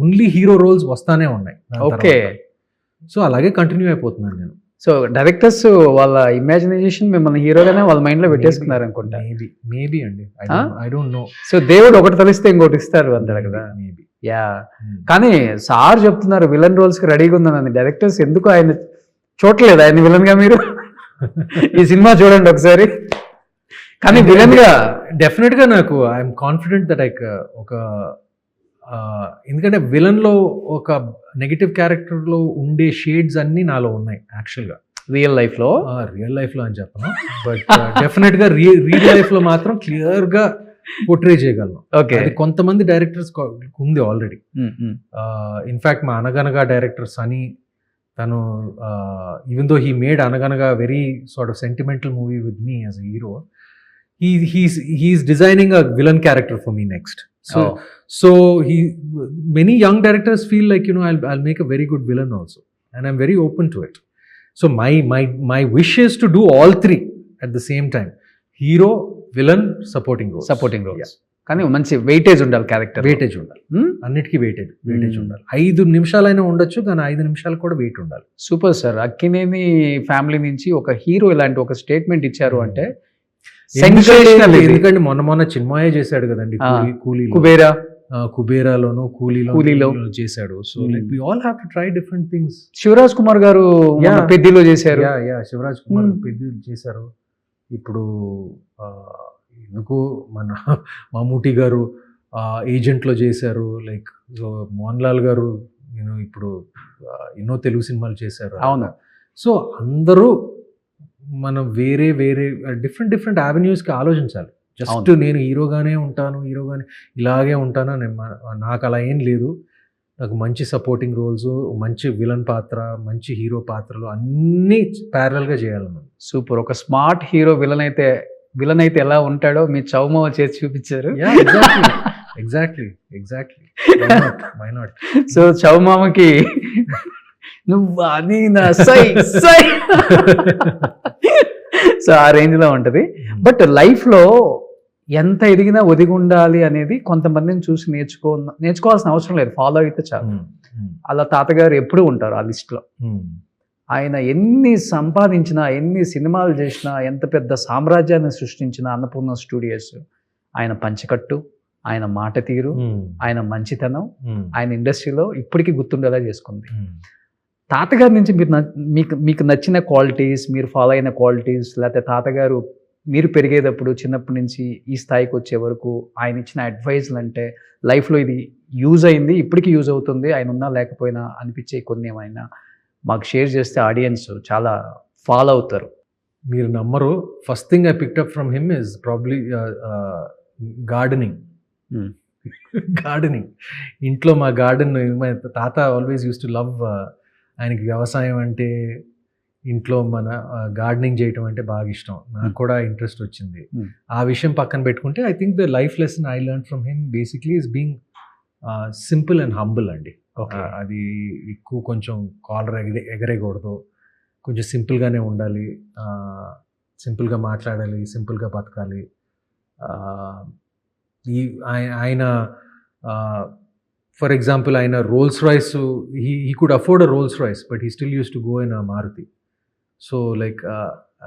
ఓన్లీ హీరో రోల్స్ వస్తానే ఉన్నాయి. ఓకే, సో అలాగే కంటిన్యూ అయిపోతున్నాను నేను. సో డైరెక్టర్స్ వాళ్ళ ఇమాజినేషన్ మిమ్మల్ని హీరోగానే వాళ్ళ మైండ్ లో పెట్టేసుకున్నారు అనుకుంటా. మేబీ అండి, ఐ డోంట్ నో. సో దేవుడు ఒకటి తలిస్తే ఇంకోటి ఇస్తారు అంటారు కదా. మేబీ. యా, కానీ సార్ చెప్తున్నారు విలన్ రోల్స్ కి రెడీగా ఉందని. డైరెక్టర్స్ ఎందుకు ఆయన చూడలేదు ఆయన విలన్ గా? మీరు ఈ సినిమా చూడండి ఒకసారి. కానీ విలన్ గా డెఫినెట్ గా నాకు ఐఎమ్ కాన్ఫిడెంట్ దట్ ఒక ఎందుకంటే విలన్లో ఒక నెగటివ్ క్యారెక్టర్లో ఉండే షేడ్స్ అన్నీ నాలో ఉన్నాయి యాక్చువల్గా. రియల్ లైఫ్లో అని చెప్పను, బట్ డెఫినెట్గా రియల్ లైఫ్లో మాత్రం క్లియర్గా పోర్ట్రే చేయగలను. ఓకే, అది కొంతమంది డైరెక్టర్స్ ఉంది ఆల్రెడీ. ఇన్ఫ్యాక్ట్ మా అనగనగా డైరెక్టర్ సనీ, తను ఈవెన్ దో హీ మేడ్ అనగనగా very sort of sentimental movie with me as a hero, he's designing a villain character for me next. So many young directors feel like, I'll make a very good villain also, and I'm very open to it. So my wish is to do all three at the same time: hero, villain, supporting roles. Yeah. కానీ మంచి weightage ఉండాలి, character weightage ఉండాలి, అన్నిటికీ weightage ఉండాలి. 5 నిమిషాలైనా ఉండొచ్చు, కానీ 5 నిమిషాలు కూడా వెయిట్ ఉండాలి. Super sir. అక్కినేని ఫ్యామిలీ నుంచి ఒక హీరో ఇలాంటి ఒక స్టేట్మెంట్ ఇచ్చారు అంటే ఎందుకంటే మొన్న చిన్మయ చేశాడు కదండి, కుబేరాలోను కూలీలో చేశాడు. So like we all have to try different things. Shivaraj Kumar garu పెద్దిలో చేశారు. శివరాజ్ కుమార్ పెద్దిలో చేశారు. ఇప్పుడు ఎందుకు మన మమ్ముటి గారు ఏజెంట్లో చేశారు. లైక్ మోహన్ లాల్ గారు ఇప్పుడు ఎన్నో తెలుగు సినిమాలు చేశారు. అవును. సో అందరూ మనం వేరే డిఫరెంట్ యావెన్యూస్కి ఆలోచించాలి. జస్ట్ నేను హీరోగానే ఇలాగే ఉంటాను నాకు అలా ఏం లేదు. నాకు మంచి సపోర్టింగ్ రోల్స్, మంచి విలన్ పాత్ర, మంచి హీరో పాత్రలు అన్నీ ప్యారలల్గా చేయాలన్నాను. సూపర్. ఒక స్మార్ట్ హీరో విలన్ అయితే ఎలా ఉంటాడో మీ చౌమామ చేసి చూపించారు. Exactly why not. సో చౌమామకి నువ్వు అది నా సై సై సో ఆ రేంజ్లో ఉంటుంది. బట్ లైఫ్లో ఎంత ఎదిగినా ఒదిగి ఉండాలి అనేది కొంతమందిని చూసి నేర్చుకోవాల్సిన అవసరం లేదు, ఫాలో అయితే చాలు. అలా తాతగారు ఎప్పుడూ ఉంటారు ఆ లిస్ట్లో. ఆయన ఎన్ని సంపాదించినా, ఎన్ని సినిమాలు చేసినా, ఎంత పెద్ద సామ్రాజ్యాన్ని సృష్టించినా అన్నపూర్ణ స్టూడియోస్ ఆయన పంచకట్టు, ఆయన మాట తీరు, ఆయన మంచితనం ఆయన ఇండస్ట్రీలో ఇప్పటికీ గుర్తుండేలా చేసుకుంది. తాతగారి నుంచి మీకు నచ్చిన క్వాలిటీస్, మీరు ఫాలో అయిన క్వాలిటీస్, లేకపోతే తాతగారు మీరు పెరిగేటప్పుడు చిన్నప్పటి నుంచి ఈ స్థాయికి వచ్చే వరకు ఆయన ఇచ్చిన అడ్వైజ్లు, అంటే లైఫ్లో ఇది యూజ్ అయింది, ఇప్పటికీ యూజ్ అవుతుంది, ఆయన ఉన్నా లేకపోయినా అనిపించే కొన్ని ఏమైనా మాకు షేర్ చేస్తే ఆడియన్స్ చాలా ఫాలో అవుతారు. మీరు నమ్మరు, first thing I picked up from him is probably gardening. Gardening ఇంట్లో మా గార్డెన్, మై తాత ఆల్వేస్ యూస్ టు లవ్, ఆయనకి వ్యవసాయం అంటే, ఇంట్లో మన గార్డెనింగ్ చేయటం అంటే బాగా ఇష్టం. నాకు కూడా ఇంట్రెస్ట్ వచ్చింది. ఆ విషయం పక్కన పెట్టుకుంటే I think the life lesson I learn from him basically is being simple and humble అండి. అది ఎక్కువ కొంచెం కాలర్ ఎగరేయకూడదు, కొంచెం సింపుల్గానే ఉండాలి, సింపుల్గా మాట్లాడాలి, సింపుల్గా బతకాలి. ఆయన ఫర్ ఎగ్జాంపుల్ ఆయన Rolls Royce, he could afford a Rolls Royce but he still use to go in a Maruti. So like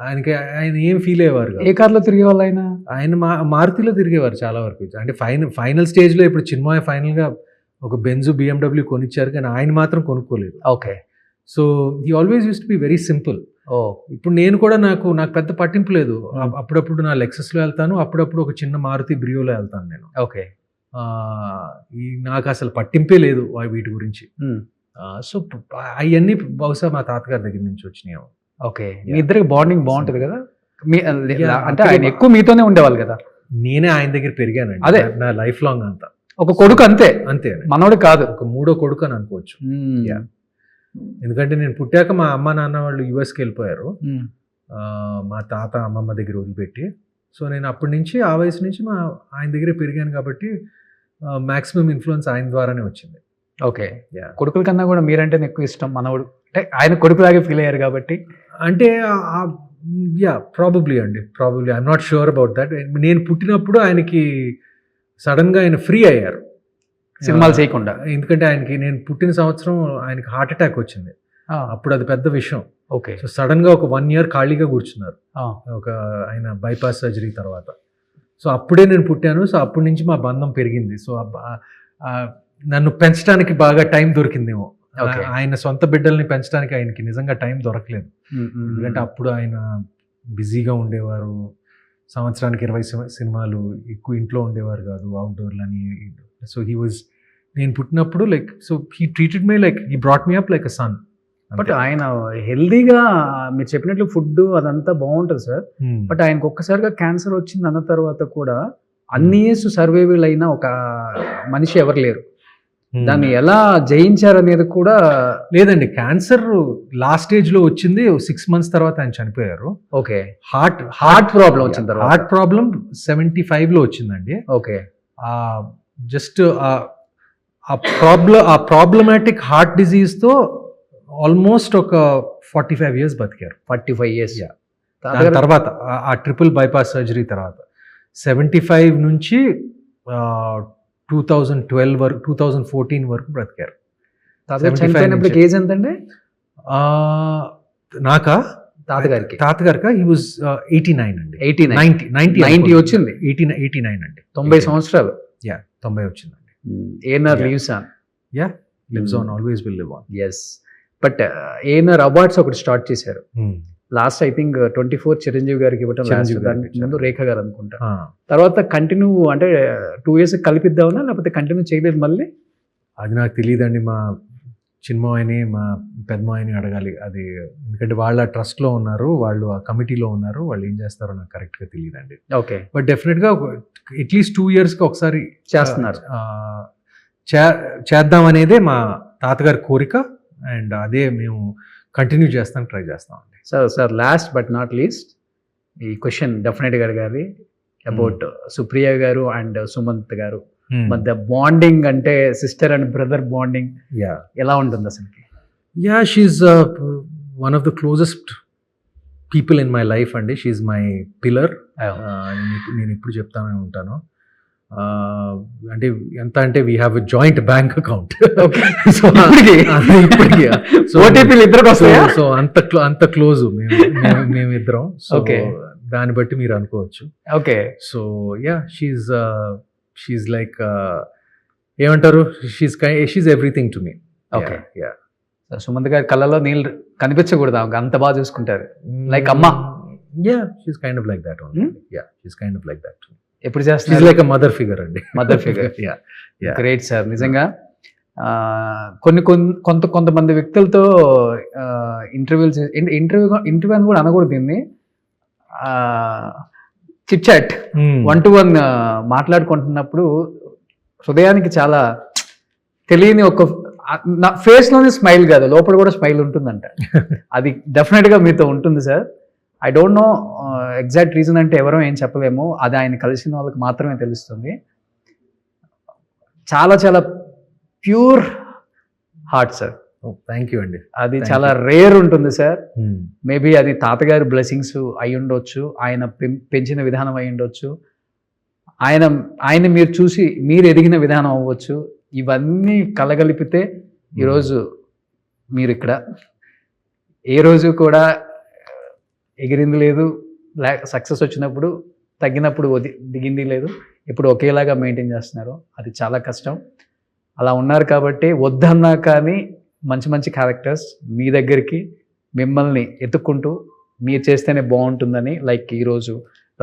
ఆయన ఏం ఫీల్ అయ్యేవారు. ఏ కార్లో తిరిగేవాళ్ళు ఆయన? ఆయన మారుతిలో తిరిగేవారు చాలా వరకు. అంటే ఫైనల్ స్టేజ్లో ఇప్పుడు చిన్మయ ఫైనల్గా ఒక బెంజు BMW కొనిచ్చారు, కానీ ఆయన మాత్రం కొనుక్కోలేదు. Okay. So he always used to be very simple. ఇప్పుడు నేను కూడా నాకు పెద్ద పట్టింపు లేదు. అప్పుడప్పుడు నా లెక్సస్లో వెళ్తాను, అప్పుడప్పుడు ఒక చిన్న మారుతి బ్రియోలో వెళ్తాను నేను. ఓకే. నాకు అసలు పట్టింపే లేదు వీటి గురించి. సో అవన్నీ బహుశా మా తాతగారి దగ్గర నుంచి వచ్చినాయి. ఓకే. మీ ఇద్దరికి బాండింగ్ బాగుంటుంది కదా, అంటే ఆయన ఎక్కువ మీతోనే ఉండేవాళ్ళు కదా. నేనే ఆయన దగ్గర పెరిగానండి. అదే నా లైఫ్ లాంగ్ అంతా ఒక కొడుకు, అంతే అంతే, మనోడు కాదు, ఒక మూడో కొడుకు అని అనుకోవచ్చు. ఎందుకంటే నేను పుట్టాక మా అమ్మ నాన్న వాళ్ళు యుఎస్కి వెళ్ళిపోయారు, మా తాత అమ్మమ్మ దగ్గర వదిలిపెట్టి. సో నేను అప్పటి నుంచి ఆ వయసు నుంచి ఆయన దగ్గరే పెరిగాను కాబట్టి మ్యాక్సిమం ఇన్ఫ్లుయెన్స్ ఆయన ద్వారానే వచ్చింది. ఓకే. కొడుకుల కన్నా కూడా మీరంటే ఎక్కువ ఇష్టం మనవడు, అంటే ఆయన కొడుకులాగే ఫీల్ అయ్యారు కాబట్టి. అంటే probably I'm not sure about that. నేను పుట్టినప్పుడు ఆయనకి సడన్గా ఆయన ఫ్రీ అయ్యారు సినిమాలు చేయకుండా. ఎందుకంటే ఆయనకి నేను పుట్టిన సంవత్సరం ఆయనకి హార్ట్ అటాక్ వచ్చింది. అప్పుడు అది పెద్ద విషయం. ఓకే. సో సడన్గా ఒక 1 year ఖాళీగా కూర్చున్నారు, ఒక ఆయన బైపాస్ సర్జరీ తర్వాత. సో అప్పుడే నేను పుట్టాను. సో అప్పటి నుంచి మా బంధం పెరిగింది. సో నన్ను పెంచడానికి బాగా టైం దొరికిందేమో. ఆయన సొంత బిడ్డల్ని పెంచడానికి ఆయనకి నిజంగా టైం దొరకలేదు. ఎందుకంటే అప్పుడు ఆయన బిజీగా ఉండేవారు, సంవత్సరానికి 20 సినిమాలు, ఎక్కువ ఇంట్లో ఉండేవారు కాదు, అవుట్డోర్లని. సో నేను పుట్టినప్పుడు like, so he treated me like he brought me up like a son. But ఆయన హెల్దీగా మీరు చెప్పినట్లు ఫుడ్ అదంతా బాగుంటుంది సార్. బట్ ఆయనకు ఒక్కసారిగా క్యాన్సర్ వచ్చింది అన్న తర్వాత కూడా అన్ని ఇయర్స్ సర్వైవల్ అయిన ఒక మనిషి ఎవరు లేరు. దాన్ని ఎలా జయించారు అనేది కూడా లేదండి. క్యాన్సర్ లాస్ట్ స్టేజ్ లో వచ్చింది, 6 months తర్వాత ఆయన చనిపోయారు. ఓకే. హార్ట్ ప్రాబ్లం వచ్చిన తర్వాత, హార్ట్ ప్రాబ్లం 75 లో వచ్చిందండి. ఓకే. జస్ట్ ఆ ప్రాబ్లమాటిక్ హార్ట్ డిజీజ్ తో ఆల్మోస్ట్ ఒక 45 years బతికారు. 45 years. దాని తర్వాత ఆ ట్రిపుల్ బైపాస్ సర్జరీ తర్వాత 75 నుంచి 2012 వరకు, 2014 వరకు బ్రతికారు. ఏజ్ ఎంత అండి నాకా? తాతగారికి హీ వాజ్ 89 అండి. 90 వచ్చింది. 89 అండి. 90 సంవత్సరాలు. 90 వచ్చిందండి. Lives on, always will live on. Yes. But ANR awards ఒకటి స్టార్ట్ చేశారు లాస్ట్, ఐ థింక్ 24 చిరంజీవి గారికి ఇవ్వటం, ముందు రేఖ గారు అనుకుంటా. తర్వాత కంటిన్యూ అంటే 2 years కలిపిద్దామన్నా, లేకపోతే కంటిన్యూ చేయలేదు మళ్ళీ? అది నాకు తెలియదండి. మా చిన్మయని, మా పెద్దమాయని అడగాలి అది. ఎందుకంటే వాళ్ళ ట్రస్ట్లో ఉన్నారు, వాళ్ళు ఆ కమిటీలో ఉన్నారు, వాళ్ళు ఏం చేస్తారో నాకు కరెక్ట్గా తెలియదండి. ఓకే. బట్ డెఫినెట్గా అట్లీస్ట్ 2 yearsకి ఒకసారి చేస్తున్నారు, చేద్దాం అనేదే మా తాతగారి కోరిక. అండ్ అదే మేము కంటిన్యూ చేస్తాం, ట్రై చేస్తామండి. Sir last but not least, ఈ క్వశ్చన్ డెఫినెట్గా అడగాలి అబౌట్ సుప్రియ గారు అండ్ సుమంత్ గారు మధ్య బాండింగ్, అంటే సిస్టర్ అండ్ బ్రదర్ బాండింగ్ ఎలా ఉంటుంది అసలుకి? Yeah, she's one of the closest people in my life అండి. She's my pillar. నేను ఇప్పుడు చెప్తానే ఉంటాను. అంటే ఎంత అంటే we have a joint bank account. ఇప్పటికి ఓటీపీలు ఇద్దరికి వస్తాయా? సో అంత క్లోజ్ మేమిద్దరం. సో దాన్ని బట్టి మీరు అనుకోవచ్చు. Okay. So yeah, she's like ఏమంటారు, she's everything to me. Okay. Sumanth గారి కళ్ళలో నీళ్ళు కనిపించకూడదు, అంత బాగా చూసుకుంటారు. లైక్ అమ్మ. Yeah, she's kind of like that only. Yeah, she's kind of like that. ఎప్పుడు షీజ్ చేస్తున్నారు? లైక్ ఎ మదర్ ఫిగర్ అండి. Mother figure. Yeah. Great sir. నిజంగా కొంతమంది వ్యక్తులతో ఇంటర్వ్యూ అని కూడా అనకూడదు దీన్ని, చిట్ చాట్ 1-to-1 మాట్లాడుకుంటున్నప్పుడు హృదయానికి చాలా తెలియని ఒక ఫేస్ లోనే స్మైల్ కాదు, లోపల కూడా స్మైల్ ఉంటుందంట. అది డెఫినెట్ గా మీతో ఉంటుంది sir. I don't know exact reason, అంటే ఎవరో ఏం చెప్పలేము, అది ఆయన కలిసిన వాళ్ళకి మాత్రమే తెలుస్తుంది. చాలా చాలా pure heart sir. Thank you అండి. అది చాలా రేర్ ఉంటుంది సార్. మేబీ అది తాతగారి బ్లెస్సింగ్స్ అయి ఉండొచ్చు, ఆయన పెంచిన విధానం అయి ఉండొచ్చు, ఆయన మీరు చూసి మీరు ఎదిగిన విధానం అవ్వచ్చు. ఇవన్నీ కలగలిపితే ఈరోజు మీరు ఇక్కడ. ఏ రోజు కూడా ఎగిరింది లేదు, సక్సెస్ వచ్చినప్పుడు తగ్గినప్పుడు దిగింది లేదు, ఇప్పుడు ఒకేలాగా మెయింటైన్ చేస్తున్నారు. అది చాలా కష్టం. అలా ఉన్నారు కాబట్టి వద్దన్నా కానీ మంచి మంచి క్యారెక్టర్స్ మీ దగ్గరికి మిమ్మల్ని ఎత్తుక్కుంటూ మీరు చేస్తేనే బాగుంటుందని, లైక్ ఈరోజు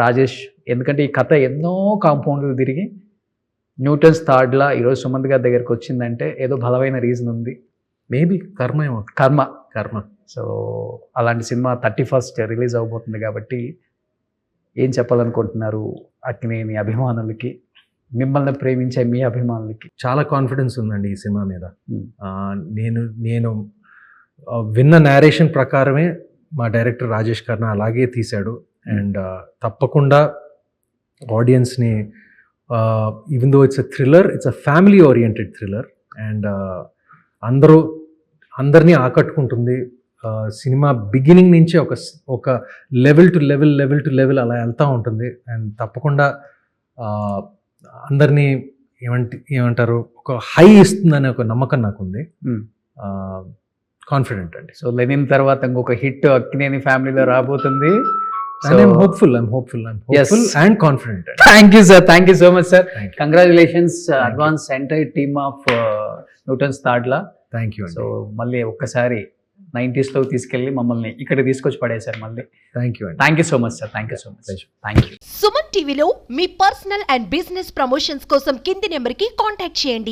రాజేష్, ఎందుకంటే ఈ కథ ఎన్నో కాంపౌండ్లు తిరిగి న్యూటన్స్ థర్డ్లా ఈరోజు సుమంత్ గారి దగ్గరికి వచ్చిందంటే ఏదో బలమైన రీజన్ ఉంది. మేబీ కర్మ. సో అలాంటి సినిమా 31st రిలీజ్ అవబోతుంది కాబట్టి ఏం చెప్పాలనుకుంటున్నారు అక్కినేని అభిమానులకి, మిమ్మల్ని ప్రేమించే మీ అభిమానులకి? చాలా కాన్ఫిడెన్స్ ఉందండి ఈ సినిమా మీద. నేను విన్న నేరేషన్ ప్రకారమే మా డైరెక్టర్ రాజేష్ ఖన్నా అలాగే తీశాడు. అండ్ తప్పకుండా ఆడియన్స్ని, even though it's a thriller, it's a family oriented thriller, and అందరినీ ఆకట్టుకుంటుంది. సినిమా బిగినింగ్ నుంచి ఒక లెవెల్ టు లెవెల్ అలా వెళ్తూ ఉంటుంది. అండ్ తప్పకుండా అందరినీ ఏమంటారు, ఒక హై ఇస్తుందనే ఒక నమ్మకం నాకు ఉంది. కాన్ఫిడెంట్ అండి. సో లెనిన్ తర్వాత ఇంకొక హిట్ అక్కినేని ఫ్యామిలీలో రాబోతుంది. I'm hopeful and confident. Thank you sir, thank you so much sir. Congratulations, advance entire team of Newton's Third-la. Thank you. So మళ్ళీ ఒక్కసారి 90s లో తీసుకెళ్ళి మమ్మల్ని ఇక్కడ తీసుకొచ్చి పడేశారు మళ్ళీ. Thank you so much sir. Thank you so much. Thank you. Suman టీవీలో మీ పర్సనల్ అండ్ బిజినెస్ ప్రమోషన్స్ కోసం కింది నెంబర్కి కాంటాక్ట్ చేయండి.